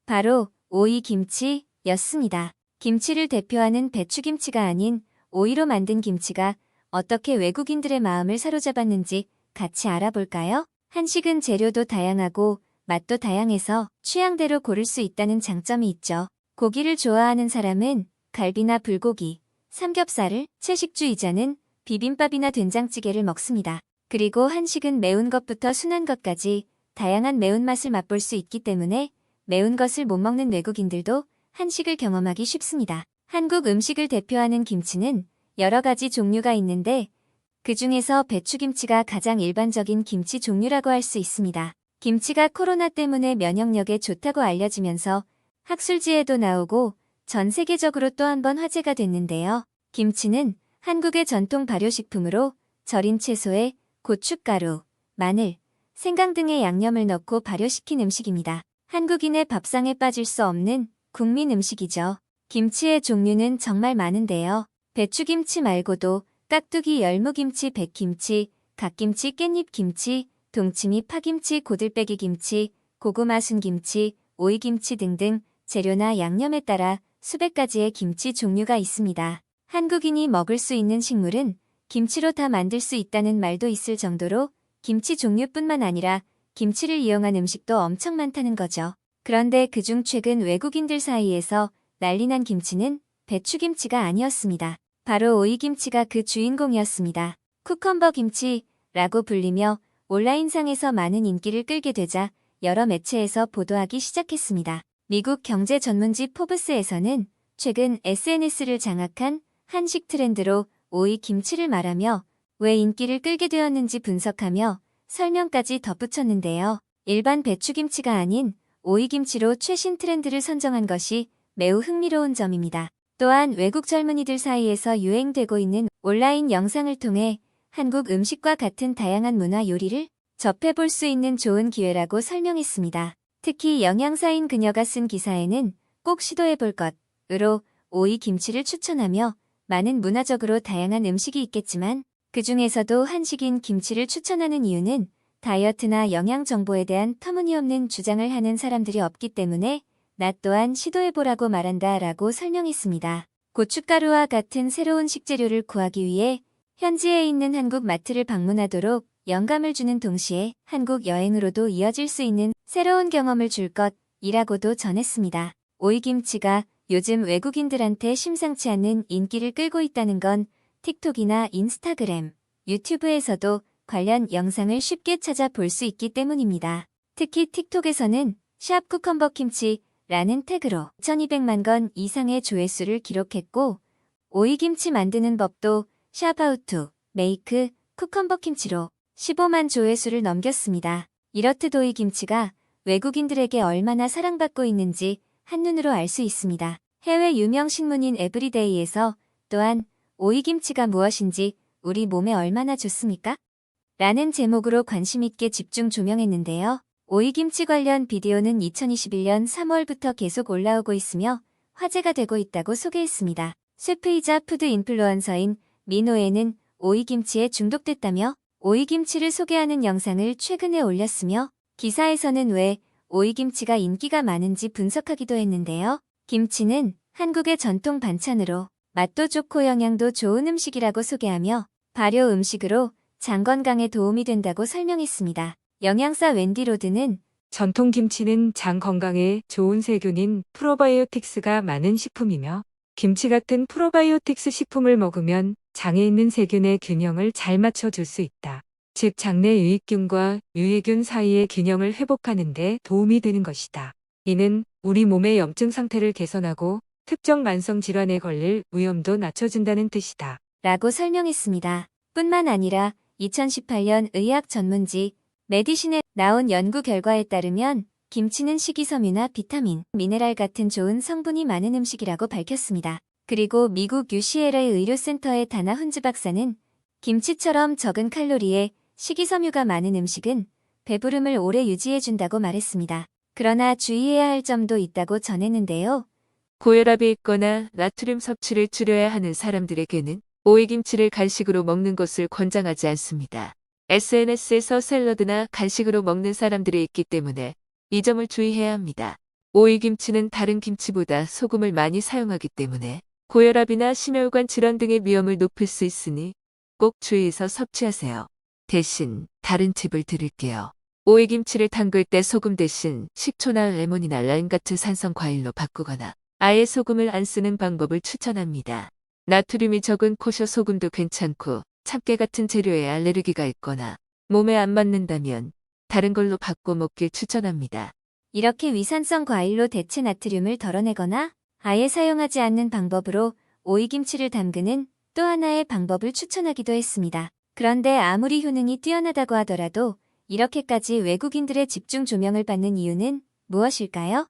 바로 오이 김치였습니다. 김치를 대표하는 배추김치가 아닌 오이로 만든 김치가 어떻게 외국인들의 마음을 사로잡았는지 같이 알아볼까요? 한식은 재료도 다양하고 맛도 다양해서 취향대로 고를 수 있다는 장점이 있죠. 고기를 좋아하는 사람은 갈비나 불고기, 삼겹살을, 채식주의자는 비빔밥이나 된장찌개를 먹습니다. 그리고 한식은 매운 것부터 순한 것까지 다양한 매운맛을 맛볼 수 있기 때문에 매운 것을 못 먹는 외국인들도 한식을 경험하기 쉽습니다. 한국 음식을 대표하는 김치는 여러 가지 종류가 있는데 그 중에서 배추김치가 가장 일반적인 김치 종류라고 할 수 있습니다. 김치가 코로나 때문에 면역력에 좋다고 알려지면서 학술지에도 나오고 전 세계적으로 또 한 번 화제가 됐는데요. 김치는 한국의 전통 발효식품으로 절인 채소에 고춧가루, 마늘, 생강 등의 양념을 넣고 발효시킨 음식입니다. 한국인의 밥상에 빠질 수 없는 국민 음식이죠. 김치의 종류는 정말 많은데요. 배추김치 말고도 깍두기, 열무김치, 백김치, 갓김치, 깻잎김치, 동치미, 파김치, 고들빼기 김치, 고구마 순김치, 오이김치 등등 재료나 양념에 따라 수백 가지의 김치 종류가 있습니다. 한국인이 먹을 수 있는 식물은 김치로 다 만들 수 있다는 말도 있을 정도로 김치 종류뿐만 아니라 김치를 이용한 음식도 엄청 많다는 거죠. 그런데 그중 최근 외국인들 사이에서 난리난 김치는 배추김치가 아니었습니다. 바로 오이김치가 그 주인공이었습니다. 쿠컴버 김치라고 불리며 온라인상에서 많은 인기를 끌게 되자 여러 매체에서 보도하기 시작했습니다. 미국 경제 전문지 포브스에서는 최근 SNS를 장악한 한식 트렌드로 오이 김치를 말하며 왜 인기를 끌게 되었는지 분석하며 설명까지 덧붙였는데요. 일반 배추김치가 아닌 오이김치로 최신 트렌드를 선정한 것이 매우 흥미로운 점입니다. 또한 외국 젊은이들 사이에서 유행되고 있는 온라인 영상을 통해 한국 음식과 같은 다양한 문화 요리를 접해볼 수 있는 좋은 기회라고 설명했습니다. 특히 영양사인 그녀가 쓴 기사에는 꼭 시도해볼 것으로 오이 김치를 추천하며 많은 문화적으로 다양한 음식이 있겠지만 그 중에서도 한식인 김치를 추천하는 이유는 다이어트나 영양 정보에 대한 터무니없는 주장을 하는 사람들이 없기 때문에 나 또한 시도해보라고 말한다 라고 설명했습니다. 고춧가루와 같은 새로운 식재료를 구하기 위해 현지에 있는 한국 마트를 방문하도록 영감을 주는 동시에 한국 여행으로도 이어질 수 있는 새로운 경험을 줄 것이라고도 전했습니다. 오이김치가 요즘 외국인들한테 심상치 않은 인기를 끌고 있다는 건 틱톡이나 인스타그램, 유튜브에서도 관련 영상을 쉽게 찾아볼 수 있기 때문입니다. 특히 틱톡에서는 샵 쿠컴버 김치라는 태그로 1200만 건 이상의 조회수를 기록했고 오이김치 만드는 법도 샵 하우 투 메이크 쿠컴버 김치로 15만 조회수를 넘겼습니다. 이렇듯 오이김치가 외국인들에게 얼마나 사랑받고 있는지 한눈으로 알 수 있습니다. 해외 유명 신문인 에브리데이에서 또한 오이김치가 무엇인지 우리 몸에 얼마나 좋습니까? 라는 제목으로 관심있게 집중 조명했는데요. 오이김치 관련 비디오는 2021년 3월부터 계속 올라오고 있으며 화제가 되고 있다고 소개했습니다. 셰프이자 푸드 인플루언서인 민호에는 오이김치에 중독됐다며 오이김치를 소개하는 영상을 최근에 올렸으며 기사에서는 왜 오이김치가 인기가 많은지 분석하기도 했는데요. 김치는 한국의 전통 반찬으로 맛도 좋고 영양도 좋은 음식이라고 소개하며 발효 음식으로 장 건강에 도움이 된다고 설명했습니다. 영양사 웬디 로드는 전통 김치는 장 건강에 좋은 세균인 프로바이오틱스가 많은 식품이며 김치 같은 프로바이오틱스 식품을 먹으면 장에 있는 세균의 균형을 잘 맞춰줄 수 있다. 즉 장내 유익균과 유해균 사이의 균형을 회복하는 데 도움이 되는 것이다. 이는 우리 몸의 염증 상태를 개선하고 특정 만성 질환에 걸릴 위험도 낮춰준다는 뜻이다. 라고 설명했습니다. 뿐만 아니라 2018년 의학 전문지 메디신에 나온 연구 결과에 따르면 김치는 식이섬유나 비타민, 미네랄 같은 좋은 성분이 많은 음식이라고 밝혔습니다. 그리고 미국 UCLA 의료센터의 다나 훈즈 박사는 김치처럼 적은 칼로리에 식이섬유가 많은 음식은 배부름을 오래 유지해준다고 말했습니다. 그러나 주의해야 할 점도 있다고 전했는데요. 고혈압이 있거나 나트륨 섭취를 줄여야 하는 사람들에게는 오이김치를 간식으로 먹는 것을 권장하지 않습니다. SNS에서 샐러드나 간식으로 먹는 사람들이 있기 때문에 이 점을 주의해야 합니다. 오이김치는 다른 김치보다 소금을 많이 사용하기 때문에 고혈압이나 심혈관 질환 등의 위험을 높일 수 있으니 꼭 주의해서 섭취하세요. 대신 다른 팁을 드릴게요. 오이김치를 담글 때 소금 대신 식초나 레몬이나 라임 같은 산성 과일로 바꾸거나 아예 소금을 안 쓰는 방법을 추천합니다. 나트륨이 적은 코셔 소금도 괜찮고 참깨 같은 재료에 알레르기가 있거나 몸에 안 맞는다면 다른 걸로 바꿔 먹길 추천합니다. 이렇게 위산성 과일로 대체 나트륨을 덜어내거나 아예 사용하지 않는 방법으로 오이김치를 담그는 또 하나의 방법을 추천하기도 했습니다. 그런데 아무리 효능이 뛰어나다고 하더라도 이렇게까지 외국인들의 집중 조명을 받는 이유는 무엇일까요?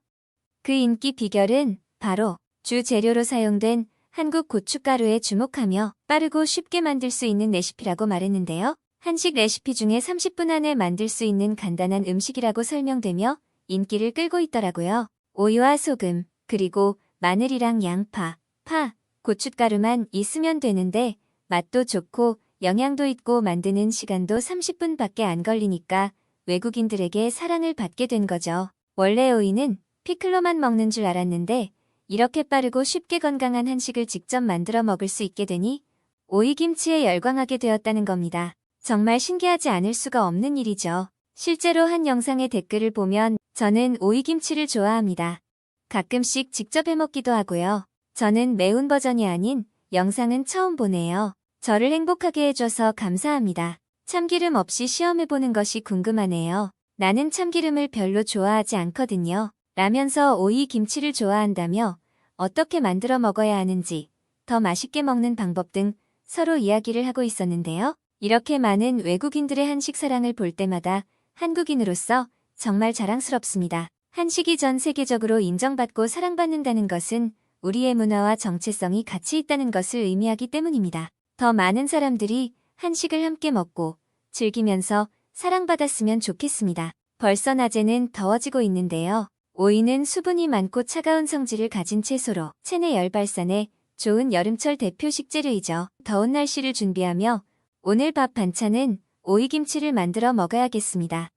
그 인기 비결은 바로 주 재료로 사용된 한국 고춧가루에 주목하며 빠르고 쉽게 만들 수 있는 레시피라고 말했는데요. 한식 레시피 중에 30분 안에 만들 수 있는 간단한 음식이라고 설명되며 인기를 끌고 있더라고요. 오이와 소금, 그리고 마늘이랑 양파, 파, 고춧가루만 있으면 되는데 맛도 좋고 영양도 있고 만드는 시간도 30분밖에 안 걸리니까 외국인들에게 사랑을 받게 된 거죠. 원래 오이는 피클로만 먹는 줄 알았는데 이렇게 빠르고 쉽게 건강한 한식을 직접 만들어 먹을 수 있게 되니 오이김치에 열광하게 되었다는 겁니다. 정말 신기하지 않을 수가 없는 일이죠. 실제로 한 영상의 댓글을 보면 저는 오이김치를 좋아합니다. 가끔씩 직접 해먹기도 하고요. 저는 매운 버전이 아닌 영상은 처음 보네요. 저를 행복하게 해줘서 감사합니다. 참기름 없이 시험해보는 것이 궁금하네요. 나는 참기름을 별로 좋아하지 않거든요. 라면서 오이 김치를 좋아한다며 어떻게 만들어 먹어야 하는지, 더 맛있게 먹는 방법 등 서로 이야기를 하고 있었는데요. 이렇게 많은 외국인들의 한식 사랑을 볼 때마다 한국인으로서 정말 자랑스럽습니다. 한식이 전 세계적으로 인정받고 사랑받는다는 것은 우리의 문화와 정체성이 같이 있다는 것을 의미하기 때문입니다. 더 많은 사람들이 한식을 함께 먹고 즐기면서 사랑받았으면 좋겠습니다. 벌써 낮에는 더워지고 있는데요. 오이는 수분이 많고 차가운 성질을 가진 채소로 체내 열 발산에 좋은 여름철 대표 식재료이죠. 더운 날씨를 준비하며 오늘 밥 반찬은 오이김치를 만들어 먹어야겠습니다.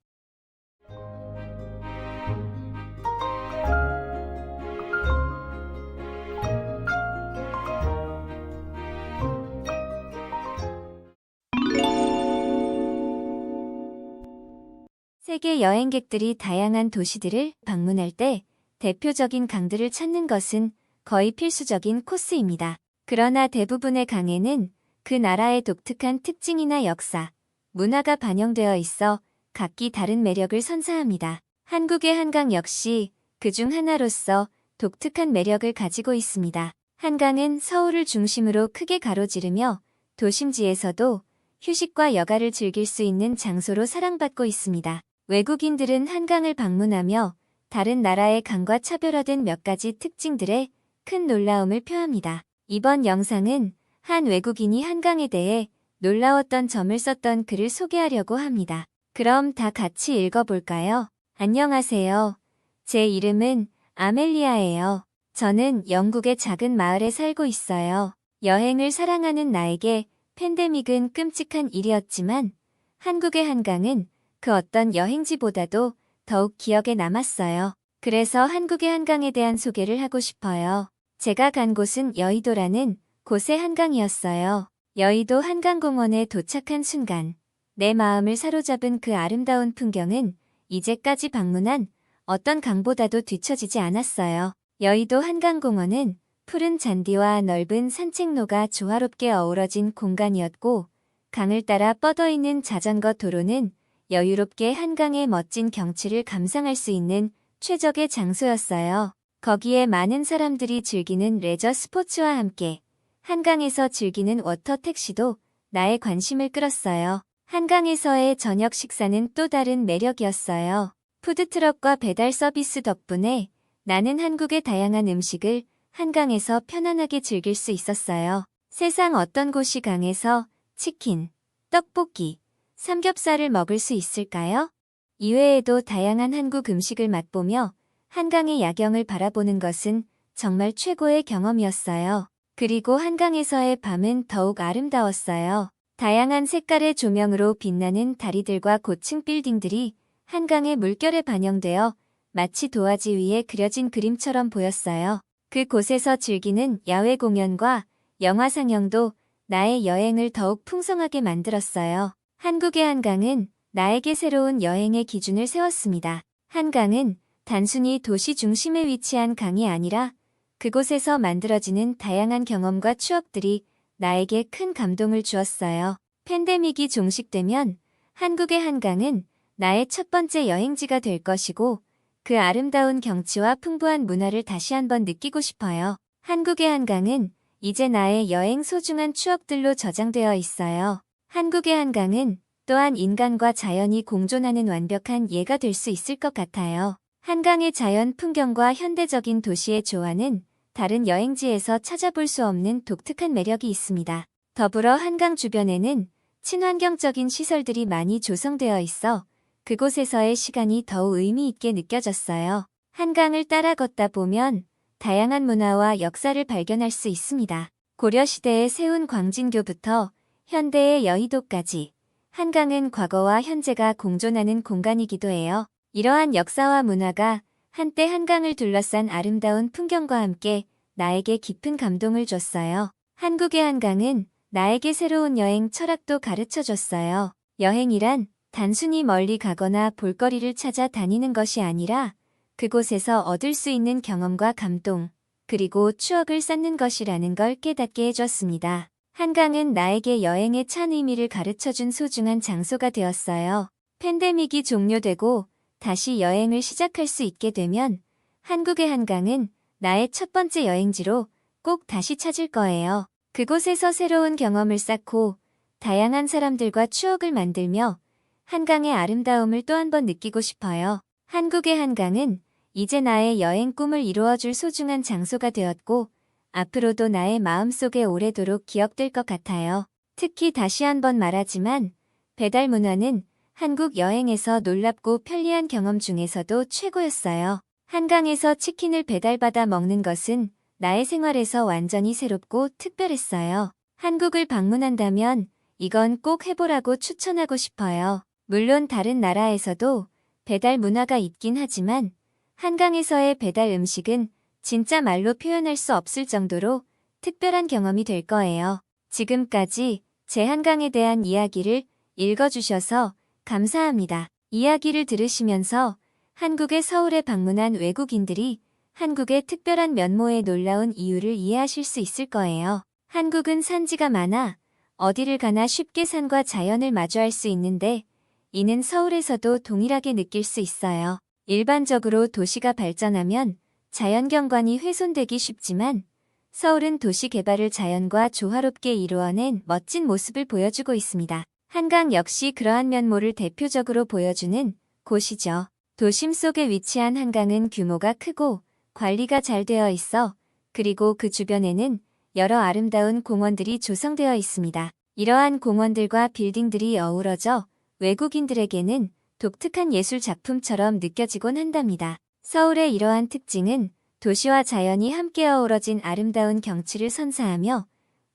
세계 여행객들이 다양한 도시들을 방문할 때 대표적인 강들을 찾는 것은 거의 필수적인 코스입니다. 그러나 대부분의 강에는 그 나라의 독특한 특징이나 역사, 문화가 반영되어 있어 각기 다른 매력을 선사합니다. 한국의 한강 역시 그중 하나로서 독특한 매력을 가지고 있습니다. 한강은 서울을 중심으로 크게 가로지르며 도심지에서도 휴식과 여가를 즐길 수 있는 장소로 사랑받고 있습니다. 외국인들은 한강을 방문하며 다른 나라의 강과 차별화된 몇 가지 특징들에 큰 놀라움을 표합니다. 이번 영상은 한 외국인이 한강에 대해 놀라웠던 점을 썼던 글을 소개하려고 합니다. 그럼 다 같이 읽어볼까요? 안녕하세요. 제 이름은 아멜리아예요. 저는 영국의 작은 마을에 살고 있어요. 여행을 사랑하는 나에게 팬데믹은 끔찍한 일이었지만 한국의 한강은 그 어떤 여행지보다도 더욱 기억에 남았어요. 그래서 한국의 한강에 대한 소개를 하고 싶어요. 제가 간 곳은 여의도라는 곳의 한강이었어요. 여의도 한강공원에 도착한 순간 내 마음을 사로잡은 그 아름다운 풍경은 이제까지 방문한 어떤 강보다도 뒤처지지 않았어요. 여의도 한강공원은 푸른 잔디와 넓은 산책로가 조화롭게 어우러진 공간이었고 강을 따라 뻗어있는 자전거 도로는 여유롭게 한강의 멋진 경치를 감상할 수 있는 최적의 장소였어요. 거기에 많은 사람들이 즐기는 레저 스포츠와 함께 한강에서 즐기는 워터 택시도 나의 관심을 끌었어요. 한강에서의 저녁 식사는 또 다른 매력이었어요. 푸드트럭과 배달 서비스 덕분에 나는 한국의 다양한 음식을 한강에서 편안하게 즐길 수 있었어요. 세상 어떤 곳이 강에서 치킨, 떡볶이, 삼겹살을 먹을 수 있을까요? 이외에도 다양한 한국 음식을 맛보며 한강의 야경을 바라보는 것은 정말 최고의 경험이었어요. 그리고 한강에서의 밤은 더욱 아름다웠어요. 다양한 색깔의 조명으로 빛나는 다리들과 고층 빌딩들이 한강의 물결에 반영되어 마치 도화지 위에 그려진 그림처럼 보였어요. 그곳에서 즐기는 야외 공연과 영화 상영도 나의 여행을 더욱 풍성하게 만들었어요. 한국의 한강은 나에게 새로운 여행의 기준을 세웠습니다. 한강은 단순히 도시 중심에 위치한 강이 아니라 그곳에서 만들어지는 다양한 경험과 추억들이 나에게 큰 감동을 주었어요. 팬데믹이 종식되면 한국의 한강은 나의 첫 번째 여행지가 될 것이고 그 아름다운 경치와 풍부한 문화를 다시 한번 느끼고 싶어요. 한국의 한강은 이제 나의 여행 소중한 추억들로 저장되어 있어요. 한국의 한강은 또한 인간과 자연이 공존하는 완벽한 예가 될 수 있을 것 같아요. 한강의 자연 풍경과 현대적인 도시의 조화는 다른 여행지에서 찾아볼 수 없는 독특한 매력이 있습니다. 더불어 한강 주변에는 친환경적인 시설들이 많이 조성되어 있어 그곳에서의 시간이 더욱 의미 있게 느껴졌어요. 한강을 따라 걷다 보면 다양한 문화와 역사를 발견할 수 있습니다. 고려시대에 세운 광진교부터 현대의 여의도까지 한강은 과거와 현재가 공존하는 공간이기도 해요. 이러한 역사와 문화가 한때 한강을 둘러싼 아름다운 풍경과 함께 나에게 깊은 감동을 줬어요. 한국의 한강은 나에게 새로운 여행 철학도 가르쳐줬어요. 여행이란 단순히 멀리 가거나 볼거리를 찾아 다니는 것이 아니라 그곳에서 얻을 수 있는 경험과 감동, 그리고 추억을 쌓는 것이라는 걸 깨닫게 해줬습니다. 한강은 나에게 여행의 찬 의미를 가르쳐준 소중한 장소가 되었어요. 팬데믹이 종료되고 다시 여행을 시작할 수 있게 되면 한국의 한강은 나의 첫 번째 여행지로 꼭 다시 찾을 거예요. 그곳에서 새로운 경험을 쌓고 다양한 사람들과 추억을 만들며 한강의 아름다움을 또 한 번 느끼고 싶어요. 한국의 한강은 이제 나의 여행 꿈을 이루어줄 소중한 장소가 되었고 앞으로도 나의 마음속에 오래도록 기억될 것 같아요. 특히 다시 한번 말하지만 배달 문화는 한국 여행에서 놀랍고 편리한 경험 중에서도 최고였어요. 한강에서 치킨을 배달받아 먹는 것은 나의 생활에서 완전히 새롭고 특별했어요. 한국을 방문한다면 이건 꼭 해보라고 추천하고 싶어요. 물론 다른 나라에서도 배달 문화가 있긴 하지만 한강에서의 배달 음식은 진짜 말로 표현할 수 없을 정도로 특별한 경험이 될 거예요. 지금까지 제 한강에 대한 이야기를 읽어주셔서 감사합니다. 이야기를 들으시면서 한국의 서울에 방문한 외국인들이 한국의 특별한 면모에 놀라운 이유를 이해하실 수 있을 거예요. 한국은 산지가 많아 어디를 가나 쉽게 산과 자연을 마주할 수 있는데 이는 서울에서도 동일하게 느낄 수 있어요. 일반적으로 도시가 발전하면 자연경관이 훼손되기 쉽지만 서울은 도시 개발을 자연과 조화롭게 이루어낸 멋진 모습을 보여주고 있습니다. 한강 역시 그러한 면모를 대표적으로 보여주는 곳이죠. 도심 속에 위치한 한강은 규모가 크고 관리가 잘 되어 있어 그리고 그 주변에는 여러 아름다운 공원들이 조성되어 있습니다. 이러한 공원들과 빌딩들이 어우러져 외국인들에게는 독특한 예술 작품처럼 느껴지곤 한답니다. 서울의 이러한 특징은 도시와 자연이 함께 어우러진 아름다운 경치를 선사하며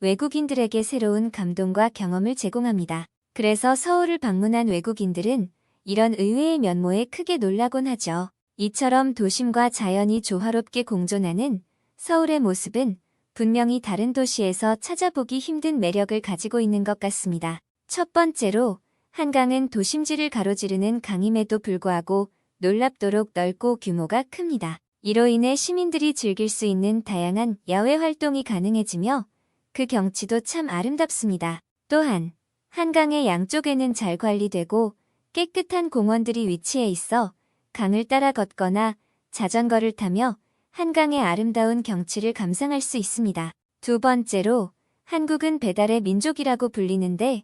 외국인들에게 새로운 감동과 경험을 제공합니다. 그래서 서울을 방문한 외국인들은 이런 의외의 면모에 크게 놀라곤 하죠. 이처럼 도심과 자연이 조화롭게 공존하는 서울의 모습은 분명히 다른 도시에서 찾아보기 힘든 매력을 가지고 있는 것 같습니다. 첫 번째로 한강은 도심지를 가로지르는 강임에도 불구하고 놀랍도록 넓고 규모가 큽니다. 이로 인해 시민들이 즐길 수 있는 다양한 야외 활동이 가능해지며 그 경치도 참 아름답습니다. 또한 한강의 양쪽에는 잘 관리되고 깨끗한 공원들이 위치해 있어 강을 따라 걷거나 자전거를 타며 한강의 아름다운 경치를 감상할 수 있습니다. 두 번째로 한국은 배달의 민족이라고 불리는데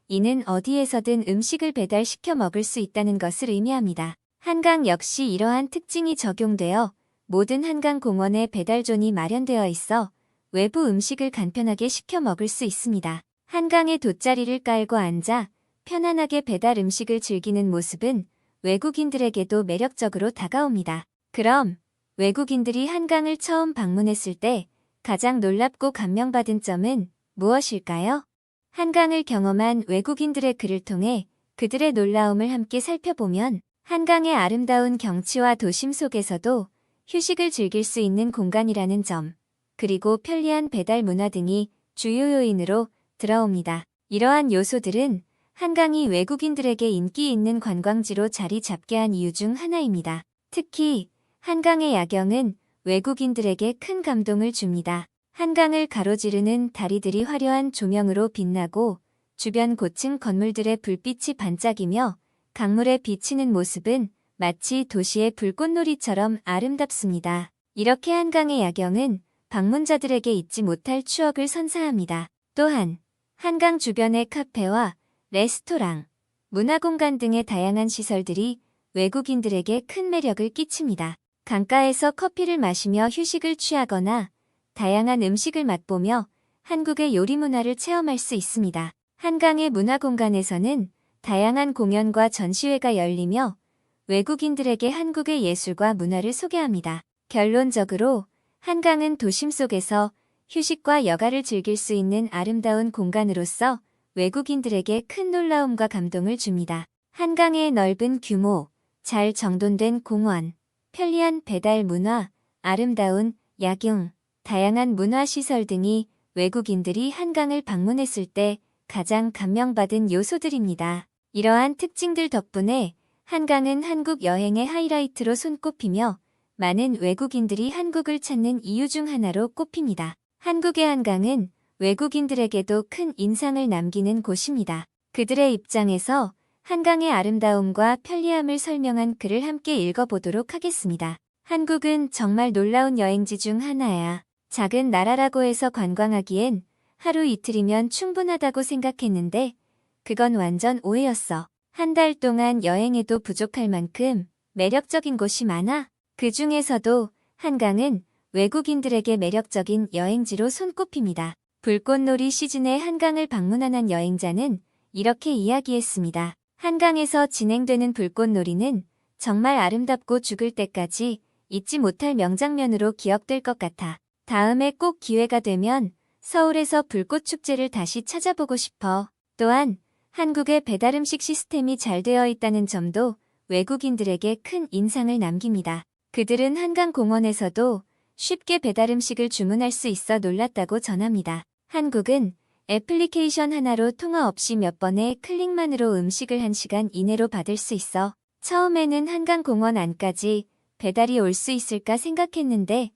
이는 어디에서든 음식을 배달시켜 먹을 수 있다는 것을 의미합니다. 한강 역시 이러한 특징이 적용되어 모든 한강 공원에 배달존이 마련되어 있어 외부 음식을 간편하게 시켜 먹을 수 있습니다. 한강에 돗자리를 깔고 앉아 편안하게 배달 음식을 즐기는 모습은 외국인들에게도 매력적으로 다가옵니다. 그럼 외국인들이 한강을 처음 방문했을 때 가장 놀랍고 감명받은 점은 무엇일까요? 한강을 경험한 외국인들의 글을 통해 그들의 놀라움을 함께 살펴보면 한강의 아름다운 경치와 도심 속에서도 휴식을 즐길 수 있는 공간이라는 점, 그리고 편리한 배달 문화 등이 주요 요인으로 들어옵니다. 이러한 요소들은 한강이 외국인들에게 인기 있는 관광지로 자리 잡게 한 이유 중 하나입니다. 특히 한강의 야경은 외국인들에게 큰 감동을 줍니다. 한강을 가로지르는 다리들이 화려한 조명으로 빛나고 주변 고층 건물들의 불빛이 반짝이며 강물에 비치는 모습은 마치 도시의 불꽃놀이처럼 아름답습니다. 이렇게 한강의 야경은 방문자들에게 잊지 못할 추억을 선사합니다. 또한 한강 주변의 카페와 레스토랑, 문화공간 등의 다양한 시설들이 외국인들에게 큰 매력을 끼칩니다. 강가에서 커피를 마시며 휴식을 취하거나 다양한 음식을 맛보며 한국의 요리 문화를 체험할 수 있습니다. 한강의 문화공간에서는 다양한 공연과 전시회가 열리며 외국인들에게 한국의 예술과 문화를 소개합니다. 결론적으로 한강은 도심 속에서 휴식과 여가를 즐길 수 있는 아름다운 공간으로서 외국인들에게 큰 놀라움과 감동을 줍니다. 한강의 넓은 규모, 잘 정돈된 공원, 편리한 배달 문화, 아름다운 야경, 다양한 문화시설 등이 외국인들이 한강을 방문했을 때 가장 감명받은 요소들입니다. 이러한 특징들 덕분에 한강은 한국 여행의 하이라이트로 손꼽히며 많은 외국인들이 한국을 찾는 이유 중 하나로 꼽힙니다. 한국의 한강은 외국인들에게도 큰 인상을 남기는 곳입니다. 그들의 입장에서 한강의 아름다움과 편리함을 설명한 글을 함께 읽어보도록 하겠습니다. 한국은 정말 놀라운 여행지 중 하나야. 작은 나라라고 해서 관광하기엔 하루 이틀이면 충분하다고 생각했는데 그건 완전 오해였어. 한 달 동안 여행해도 부족할 만큼 매력적인 곳이 많아. 그 중에서도 한강은 외국인들에게 매력적인 여행지로 손꼽힙니다. 불꽃놀이 시즌에 한강을 방문한 여행자는 이렇게 이야기했습니다. 한강에서 진행되는 불꽃놀이는 정말 아름답고 죽을 때까지 잊지 못할 명장면으로 기억될 것 같아. 다음에 꼭 기회가 되면 서울에서 불꽃축제를 다시 찾아보고 싶어. 또한 한국의 배달음식 시스템이 잘 되어 있다는 점도 외국인들에게 큰 인상을 남깁니다. 그들은 한강공원에서도 쉽게 배달음식을 주문할 수 있어 놀랐다고 전합니다. 한국은 애플리케이션 하나로 통화 없이 몇 번의 클릭만으로 음식을 1시간 이내로 받을 수 있어. 처음에는 한강공원 안까지 배달이 올 수 있을까 생각했는데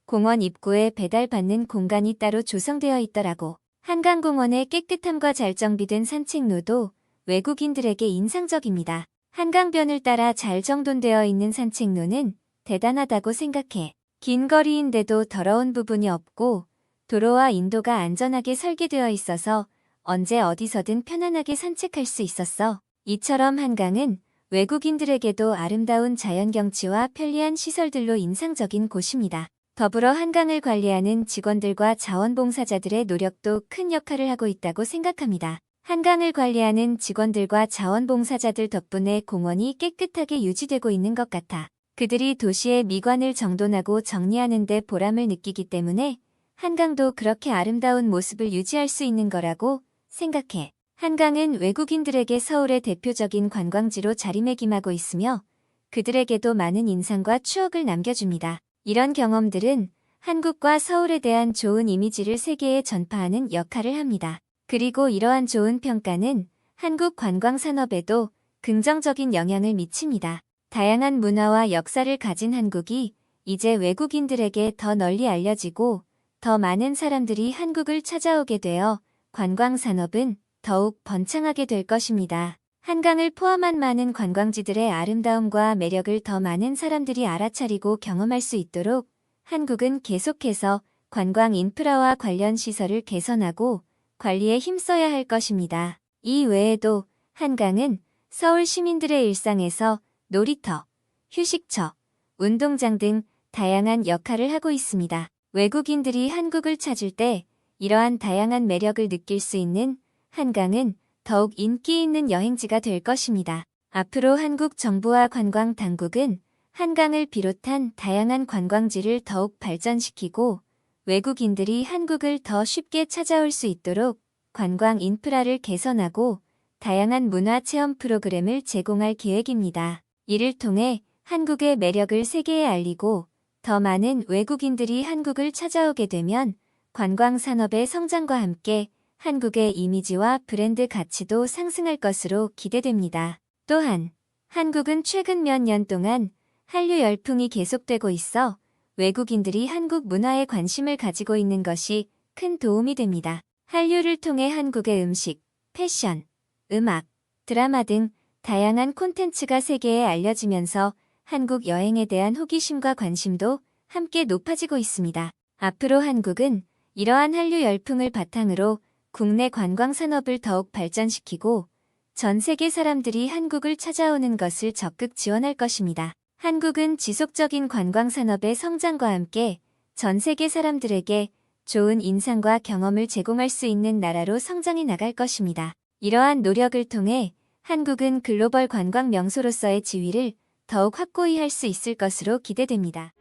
공원 입구에 배달받는 공간이 따로 조성되어 있더라고. 한강공원의 깨끗함과 잘 정비된 산책로도 외국인들에게 인상적입니다. 한강변을 따라 잘 정돈되어 있는 산책로는 대단하다고 생각해. 긴 거리인데도 더러운 부분이 없고 도로와 인도가 안전하게 설계되어 있어서 언제 어디서든 편안하게 산책할 수 있었어. 이처럼 한강은 외국인들에게도 아름다운 자연경치와 편리한 시설들로 인상적인 곳입니다. 더불어 한강을 관리하는 직원들과 자원봉사자들의 노력도 큰 역할을 하고 있다고 생각합니다. 한강을 관리하는 직원들과 자원봉사자들 덕분에 공원이 깨끗하게 유지되고 있는 것 같아. 그들이 도시의 미관을 정돈하고 정리하는 데 보람을 느끼기 때문에 한강도 그렇게 아름다운 모습을 유지할 수 있는 거라고 생각해. 한강은 외국인들에게 서울의 대표적인 관광지로 자리매김하고 있으며 그들에게도 많은 인상과 추억을 남겨줍니다. 이런 경험들은 한국과 서울에 대한 좋은 이미지를 세계에 전파하는 역할을 합니다. 그리고 이러한 좋은 평가는 한국 관광 산업에도 긍정적인 영향을 미칩니다. 다양한 문화와 역사를 가진 한국이 이제 외국인들에게 더 널리 알려지고 더 많은 사람들이 한국을 찾아오게 되어 관광 산업은 더욱 번창하게 될 것입니다. 한강을 포함한 많은 관광지들의 아름다움과 매력을 더 많은 사람들이 알아차리고 경험할 수 있도록 한국은 계속해서 관광 인프라와 관련 시설을 개선하고 관리에 힘써야 할 것입니다. 이 외에도 한강은 서울 시민들의 일상에서 놀이터, 휴식처, 운동장 등 다양한 역할을 하고 있습니다. 외국인들이 한국을 찾을 때 이러한 다양한 매력을 느낄 수 있는 한강은 더욱 인기 있는 여행지가 될 것입니다. 앞으로 한국 정부와 관광 당국은 한강을 비롯한 다양한 관광지를 더욱 발전시키고 외국인들이 한국을 더 쉽게 찾아올 수 있도록 관광 인프라를 개선하고 다양한 문화 체험 프로그램을 제공할 계획입니다. 이를 통해 한국의 매력을 세계에 알리고 더 많은 외국인들이 한국을 찾아오게 되면 관광 산업의 성장과 함께 한국의 이미지와 브랜드 가치도 상승할 것으로 기대됩니다. 또한 한국은 최근 몇 년 동안 한류 열풍이 계속되고 있어 외국인들이 한국 문화에 관심을 가지고 있는 것이 큰 도움이 됩니다. 한류를 통해 한국의 음식, 패션, 음악, 드라마 등 다양한 콘텐츠가 세계에 알려지면서 한국 여행에 대한 호기심과 관심도 함께 높아지고 있습니다. 앞으로 한국은 이러한 한류 열풍을 바탕으로 국내 관광 산업을 더욱 발전시키고 전 세계 사람들이 한국을 찾아오는 것을 적극 지원할 것입니다. 한국은 지속적인 관광 산업의 성장과 함께 전 세계 사람들에게 좋은 인상과 경험을 제공할 수 있는 나라로 성장해 나갈 것입니다. 이러한 노력을 통해 한국은 글로벌 관광 명소로서의 지위를 더욱 확고히 할 수 있을 것으로 기대됩니다.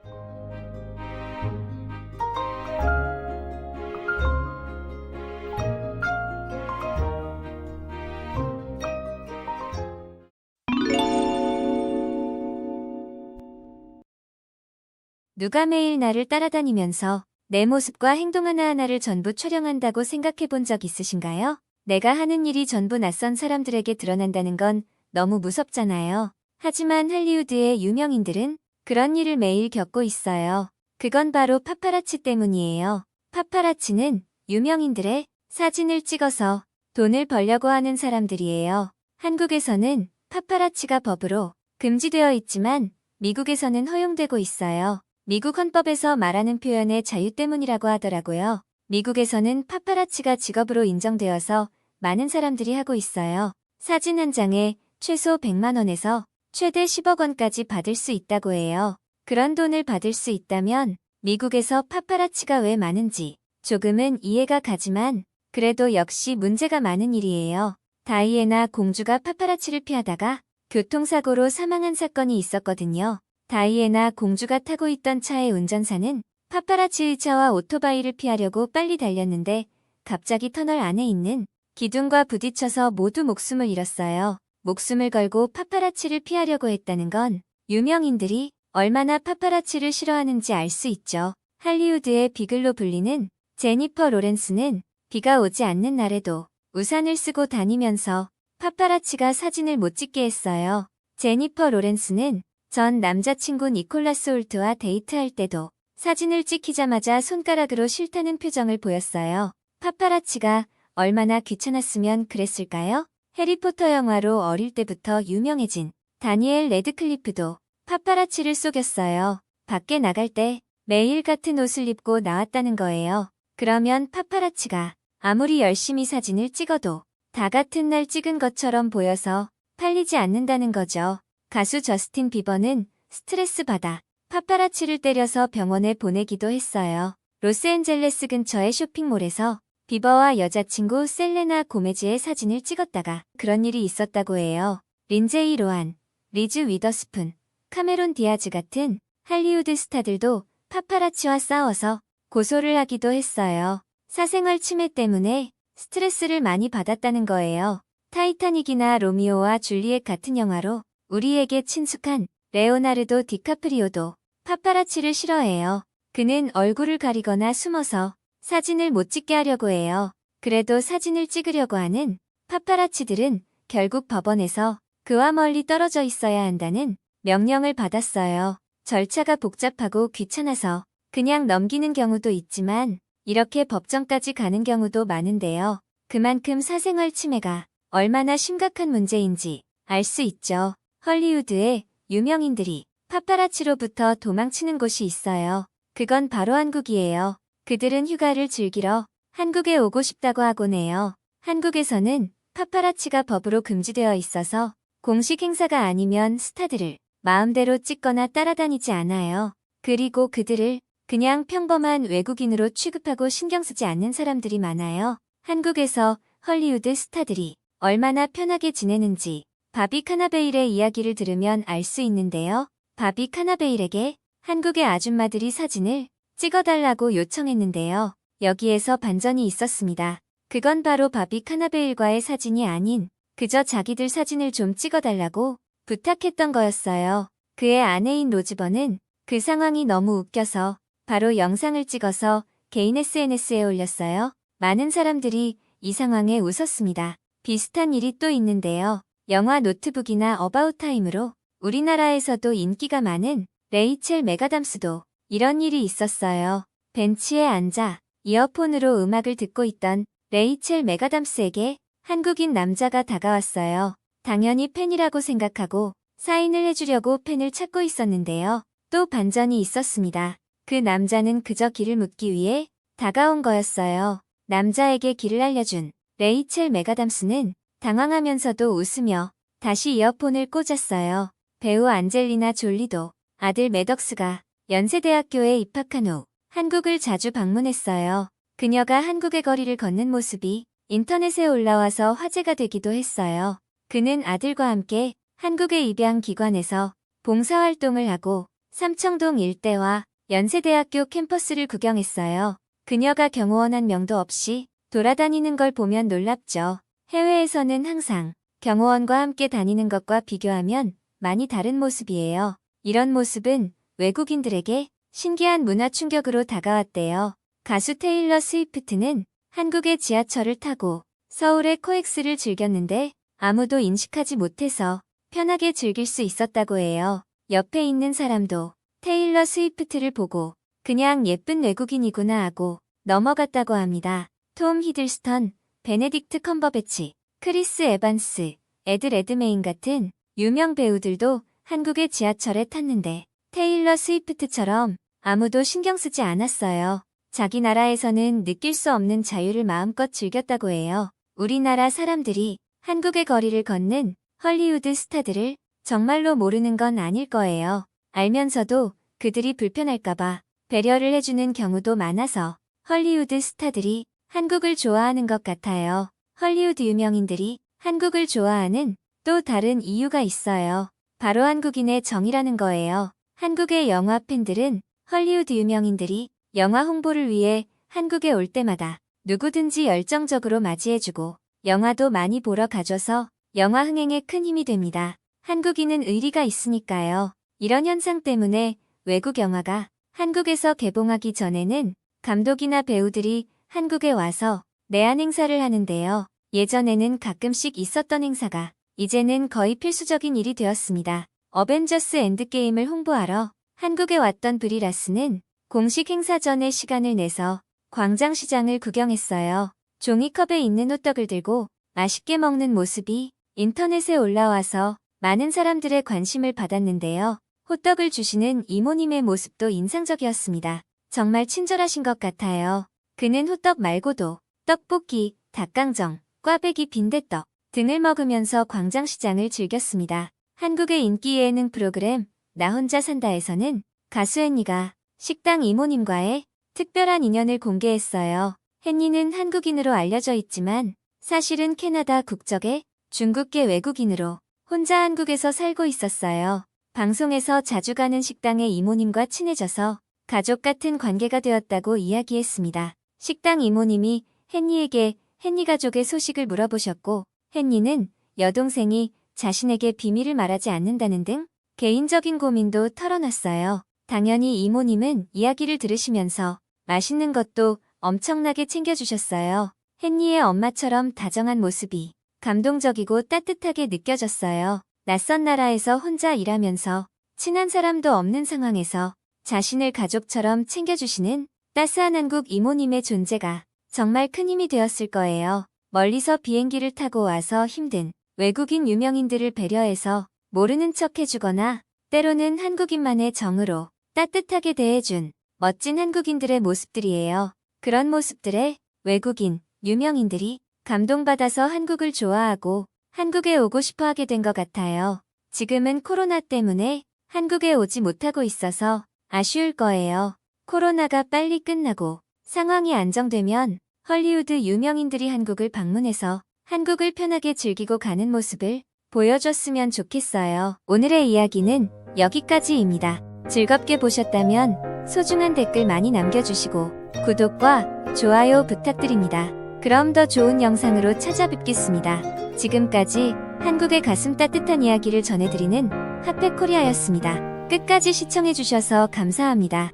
누가 매일 나를 따라다니면서 내 모습과 행동 하나하나를 전부 촬영한다고 생각해 본 적 있으신가요? 내가 하는 일이 전부 낯선 사람들에게 드러난다는 건 너무 무섭잖아요. 하지만 할리우드의 유명인들은 그런 일을 매일 겪고 있어요. 그건 바로 파파라치 때문이에요. 파파라치는 유명인들의 사진을 찍어서 돈을 벌려고 하는 사람들이에요. 한국에서는 파파라치가 법으로 금지되어 있지만 미국에서는 허용되고 있어요. 미국 헌법에서 말하는 표현의 자유 때문이라고 하더라고요. 미국에서는 파파라치가 직업으로 인정되어서 많은 사람들이 하고 있어요. 사진 한 장에 최소 100만 원에서 최대 10억 원까지 받을 수 있다고 해요. 그런 돈을 받을 수 있다면 미국에서 파파라치가 왜 많은지 조금은 이해가 가지만 그래도 역시 문제가 많은 일이에요. 다이애나 공주가 파파라치를 피하다가 교통사고로 사망한 사건이 있었거든요. 다이애나 공주가 타고 있던 차의 운전사는 파파라치의 차와 오토바이를 피하려고 빨리 달렸는데 갑자기 터널 안에 있는 기둥과 부딪혀서 모두 목숨을 잃었어요. 목숨을 걸고 파파라치를 피하려고 했다는 건 유명인들이 얼마나 파파라치를 싫어하는지 알 수 있죠. 할리우드의 비글로 불리는 제니퍼 로렌스는 비가 오지 않는 날에도 우산을 쓰고 다니면서 파파라치가 사진을 못 찍게 했어요. 제니퍼 로렌스는 전 남자친구 니콜라스 홀트와 데이트할 때도 사진을 찍히자마자 손가락으로 싫다는 표정을 보였어요. 파파라치가 얼마나 귀찮았으면 그랬을까요? 해리포터 영화로 어릴 때부터 유명해진 다니엘 레드클리프도 파파라치를 속였어요. 밖에 나갈 때 매일 같은 옷을 입고 나왔다는 거예요. 그러면 파파라치가 아무리 열심히 사진을 찍어도 다 같은 날 찍은 것처럼 보여서 팔리지 않는다는 거죠. 가수 저스틴 비버는 스트레스 받아 파파라치를 때려서 병원에 보내기도 했어요. 로스앤젤레스 근처의 쇼핑몰에서 비버와 여자친구 셀레나 고메즈의 사진을 찍었다가 그런 일이 있었다고 해요. 린제이 로한, 리즈 위더스푼, 카메론 디아즈 같은 할리우드 스타들도 파파라치와 싸워서 고소를 하기도 했어요. 사생활 침해 때문에 스트레스를 많이 받았다는 거예요. 타이타닉이나 로미오와 줄리엣 같은 영화로 우리에게 친숙한 레오나르도 디카프리오도 파파라치를 싫어해요. 그는 얼굴을 가리거나 숨어서 사진을 못 찍게 하려고 해요. 그래도 사진을 찍으려고 하는 파파라치들은 결국 법원에서 그와 멀리 떨어져 있어야 한다는 명령을 받았어요. 절차가 복잡하고 귀찮아서 그냥 넘기는 경우도 있지만 이렇게 법정까지 가는 경우도 많은데요. 그만큼 사생활 침해가 얼마나 심각한 문제인지 알 수 있죠. 헐리우드의 유명인들이 파파라치로부터 도망치는 곳이 있어요. 그건 바로 한국이에요. 그들은 휴가를 즐기러 한국에 오고 싶다고 하곤 해요. 한국에서는 파파라치가 법으로 금지되어 있어서 공식 행사가 아니면 스타들을 마음대로 찍거나 따라다니지 않아요. 그리고 그들을 그냥 평범한 외국인으로 취급하고 신경 쓰지 않는 사람들이 많아요. 한국에서 헐리우드 스타들이 얼마나 편하게 지내는지 바비 카나베일의 이야기를 들으면 알 수 있는데요. 바비 카나베일에게 한국의 아줌마들이 사진을 찍어달라고 요청했는데요. 여기에서 반전이 있었습니다. 그건 바로 바비 카나베일과의 사진이 아닌 그저 자기들 사진을 좀 찍어달라고 부탁했던 거였어요. 그의 아내인 로즈번은 그 상황이 너무 웃겨서 바로 영상을 찍어서 개인 SNS에 올렸어요. 많은 사람들이 이 상황에 웃었습니다. 비슷한 일이 또 있는데요. 영화 노트북이나 어바웃 타임으로 우리나라에서도 인기가 많은 레이첼 맥아담스도 이런 일이 있었어요. 벤치에 앉아 이어폰으로 음악을 듣고 있던 레이첼 맥아담스에게 한국인 남자가 다가왔어요. 당연히 팬이라고 생각하고 사인을 해주려고 팬을 찾고 있었는데요. 또 반전이 있었습니다. 그 남자는 그저 길을 묻기 위해 다가온 거였어요. 남자에게 길을 알려준 레이첼 맥아담스는 당황하면서도 웃으며 다시 이어폰을 꽂았어요. 배우 안젤리나 졸리도 아들 매덕스가 연세대학교에 입학한 후 한국을 자주 방문했어요. 그녀가 한국의 거리를 걷는 모습이 인터넷에 올라와서 화제가 되기도 했어요. 그는 아들과 함께 한국의 입양기관에서 봉사활동을 하고 삼청동 일대와 연세대학교 캠퍼스를 구경했어요. 그녀가 경호원 한 명도 없이 돌아다니는 걸 보면 놀랍죠. 해외에서는 항상 경호원과 함께 다니는 것과 비교하면 많이 다른 모습이에요. 이런 모습은 외국인들에게 신기한 문화 충격으로 다가왔대요. 가수 테일러 스위프트는 한국의 지하철을 타고 서울의 코엑스를 즐겼는데 아무도 인식하지 못해서 편하게 즐길 수 있었다고 해요. 옆에 있는 사람도 테일러 스위프트를 보고 그냥 예쁜 외국인이구나 하고 넘어갔다고 합니다. 톰 히들스턴, 베네딕트 컴버배치, 크리스 에반스, 에드 레드메인 같은 유명 배우들도 한국의 지하철에 탔는데 테일러 스위프트처럼 아무도 신경 쓰지 않았어요. 자기 나라에서는 느낄 수 없는 자유를 마음껏 즐겼다고 해요. 우리나라 사람들이 한국의 거리를 걷는 헐리우드 스타들을 정말로 모르는 건 아닐 거예요. 알면서도 그들이 불편할까봐 배려를 해주는 경우도 많아서 헐리우드 스타들이 한국을 좋아하는 것 같아요. 헐리우드 유명인들이 한국을 좋아하는 또 다른 이유가 있어요. 바로 한국인의 정이라는 거예요. 한국의 영화 팬들은 헐리우드 유명인들이 영화 홍보를 위해 한국에 올 때마다 누구든지 열정적으로 맞이해주고 영화도 많이 보러 가줘서 영화 흥행에 큰 힘이 됩니다. 한국인은 의리가 있으니까요. 이런 현상 때문에 외국 영화가 한국에서 개봉하기 전에는 감독이나 배우들이 한국에 와서 내한 행사를 하는데요. 예전에는 가끔씩 있었던 행사가 이제는 거의 필수적인 일이 되었습니다. 어벤져스 엔드게임을 홍보하러 한국에 왔던 브리 라스는 공식 행사 전에 시간을 내서 광장시장을 구경했어요. 종이컵에 있는 호떡을 들고 맛있게 먹는 모습이 인터넷에 올라와서 많은 사람들의 관심을 받았는데요. 호떡을 주시는 이모님의 모습도 인상적이었습니다. 정말 친절하신 것 같아요. 그는 호떡 말고도 떡볶이, 닭강정, 꽈배기 빈대떡 등을 먹으면서 광장시장을 즐겼습니다. 한국의 인기 예능 프로그램 나 혼자 산다에서는 가수 헨리가 식당 이모님과의 특별한 인연을 공개했어요. 헨리는 한국인으로 알려져 있지만 사실은 캐나다 국적의 중국계 외국인으로 혼자 한국에서 살고 있었어요. 방송에서 자주 가는 식당의 이모님과 친해져서 가족 같은 관계가 되었다고 이야기했습니다. 식당 이모님이 헨리에게 헨리 가족의 소식을 물어보셨고 헨리는 여동생이 자신에게 비밀을 말하지 않는다는 등 개인적인 고민도 털어놨어요. 당연히 이모님은 이야기를 들으시면서 맛있는 것도 엄청나게 챙겨주셨어요. 헨리의 엄마처럼 다정한 모습이 감동적이고 따뜻하게 느껴졌어요. 낯선 나라에서 혼자 일하면서 친한 사람도 없는 상황에서 자신을 가족처럼 챙겨주시는 따스한 한국 이모님의 존재가 정말 큰 힘이 되었을 거예요. 멀리서 비행기를 타고 와서 힘든 외국인 유명인들을 배려해서 모르는 척 해주거나 때로는 한국인만의 정으로 따뜻하게 대해준 멋진 한국인들의 모습들이에요. 그런 모습들에 외국인, 유명인들이 감동받아서 한국을 좋아하고 한국에 오고 싶어 하게 된 것 같아요. 지금은 코로나 때문에 한국에 오지 못하고 있어서 아쉬울 거예요. 코로나가 빨리 끝나고 상황이 안정되면 헐리우드 유명인들이 한국을 방문해서 한국을 편하게 즐기고 가는 모습을 보여줬으면 좋겠어요. 오늘의 이야기는 여기까지입니다. 즐겁게 보셨다면 소중한 댓글 많이 남겨주시고 구독과 좋아요 부탁드립니다. 그럼 더 좋은 영상으로 찾아뵙겠습니다. 지금까지 한국의 가슴 따뜻한 이야기를 전해드리는 핫팩코리아였습니다. 끝까지 시청해주셔서 감사합니다.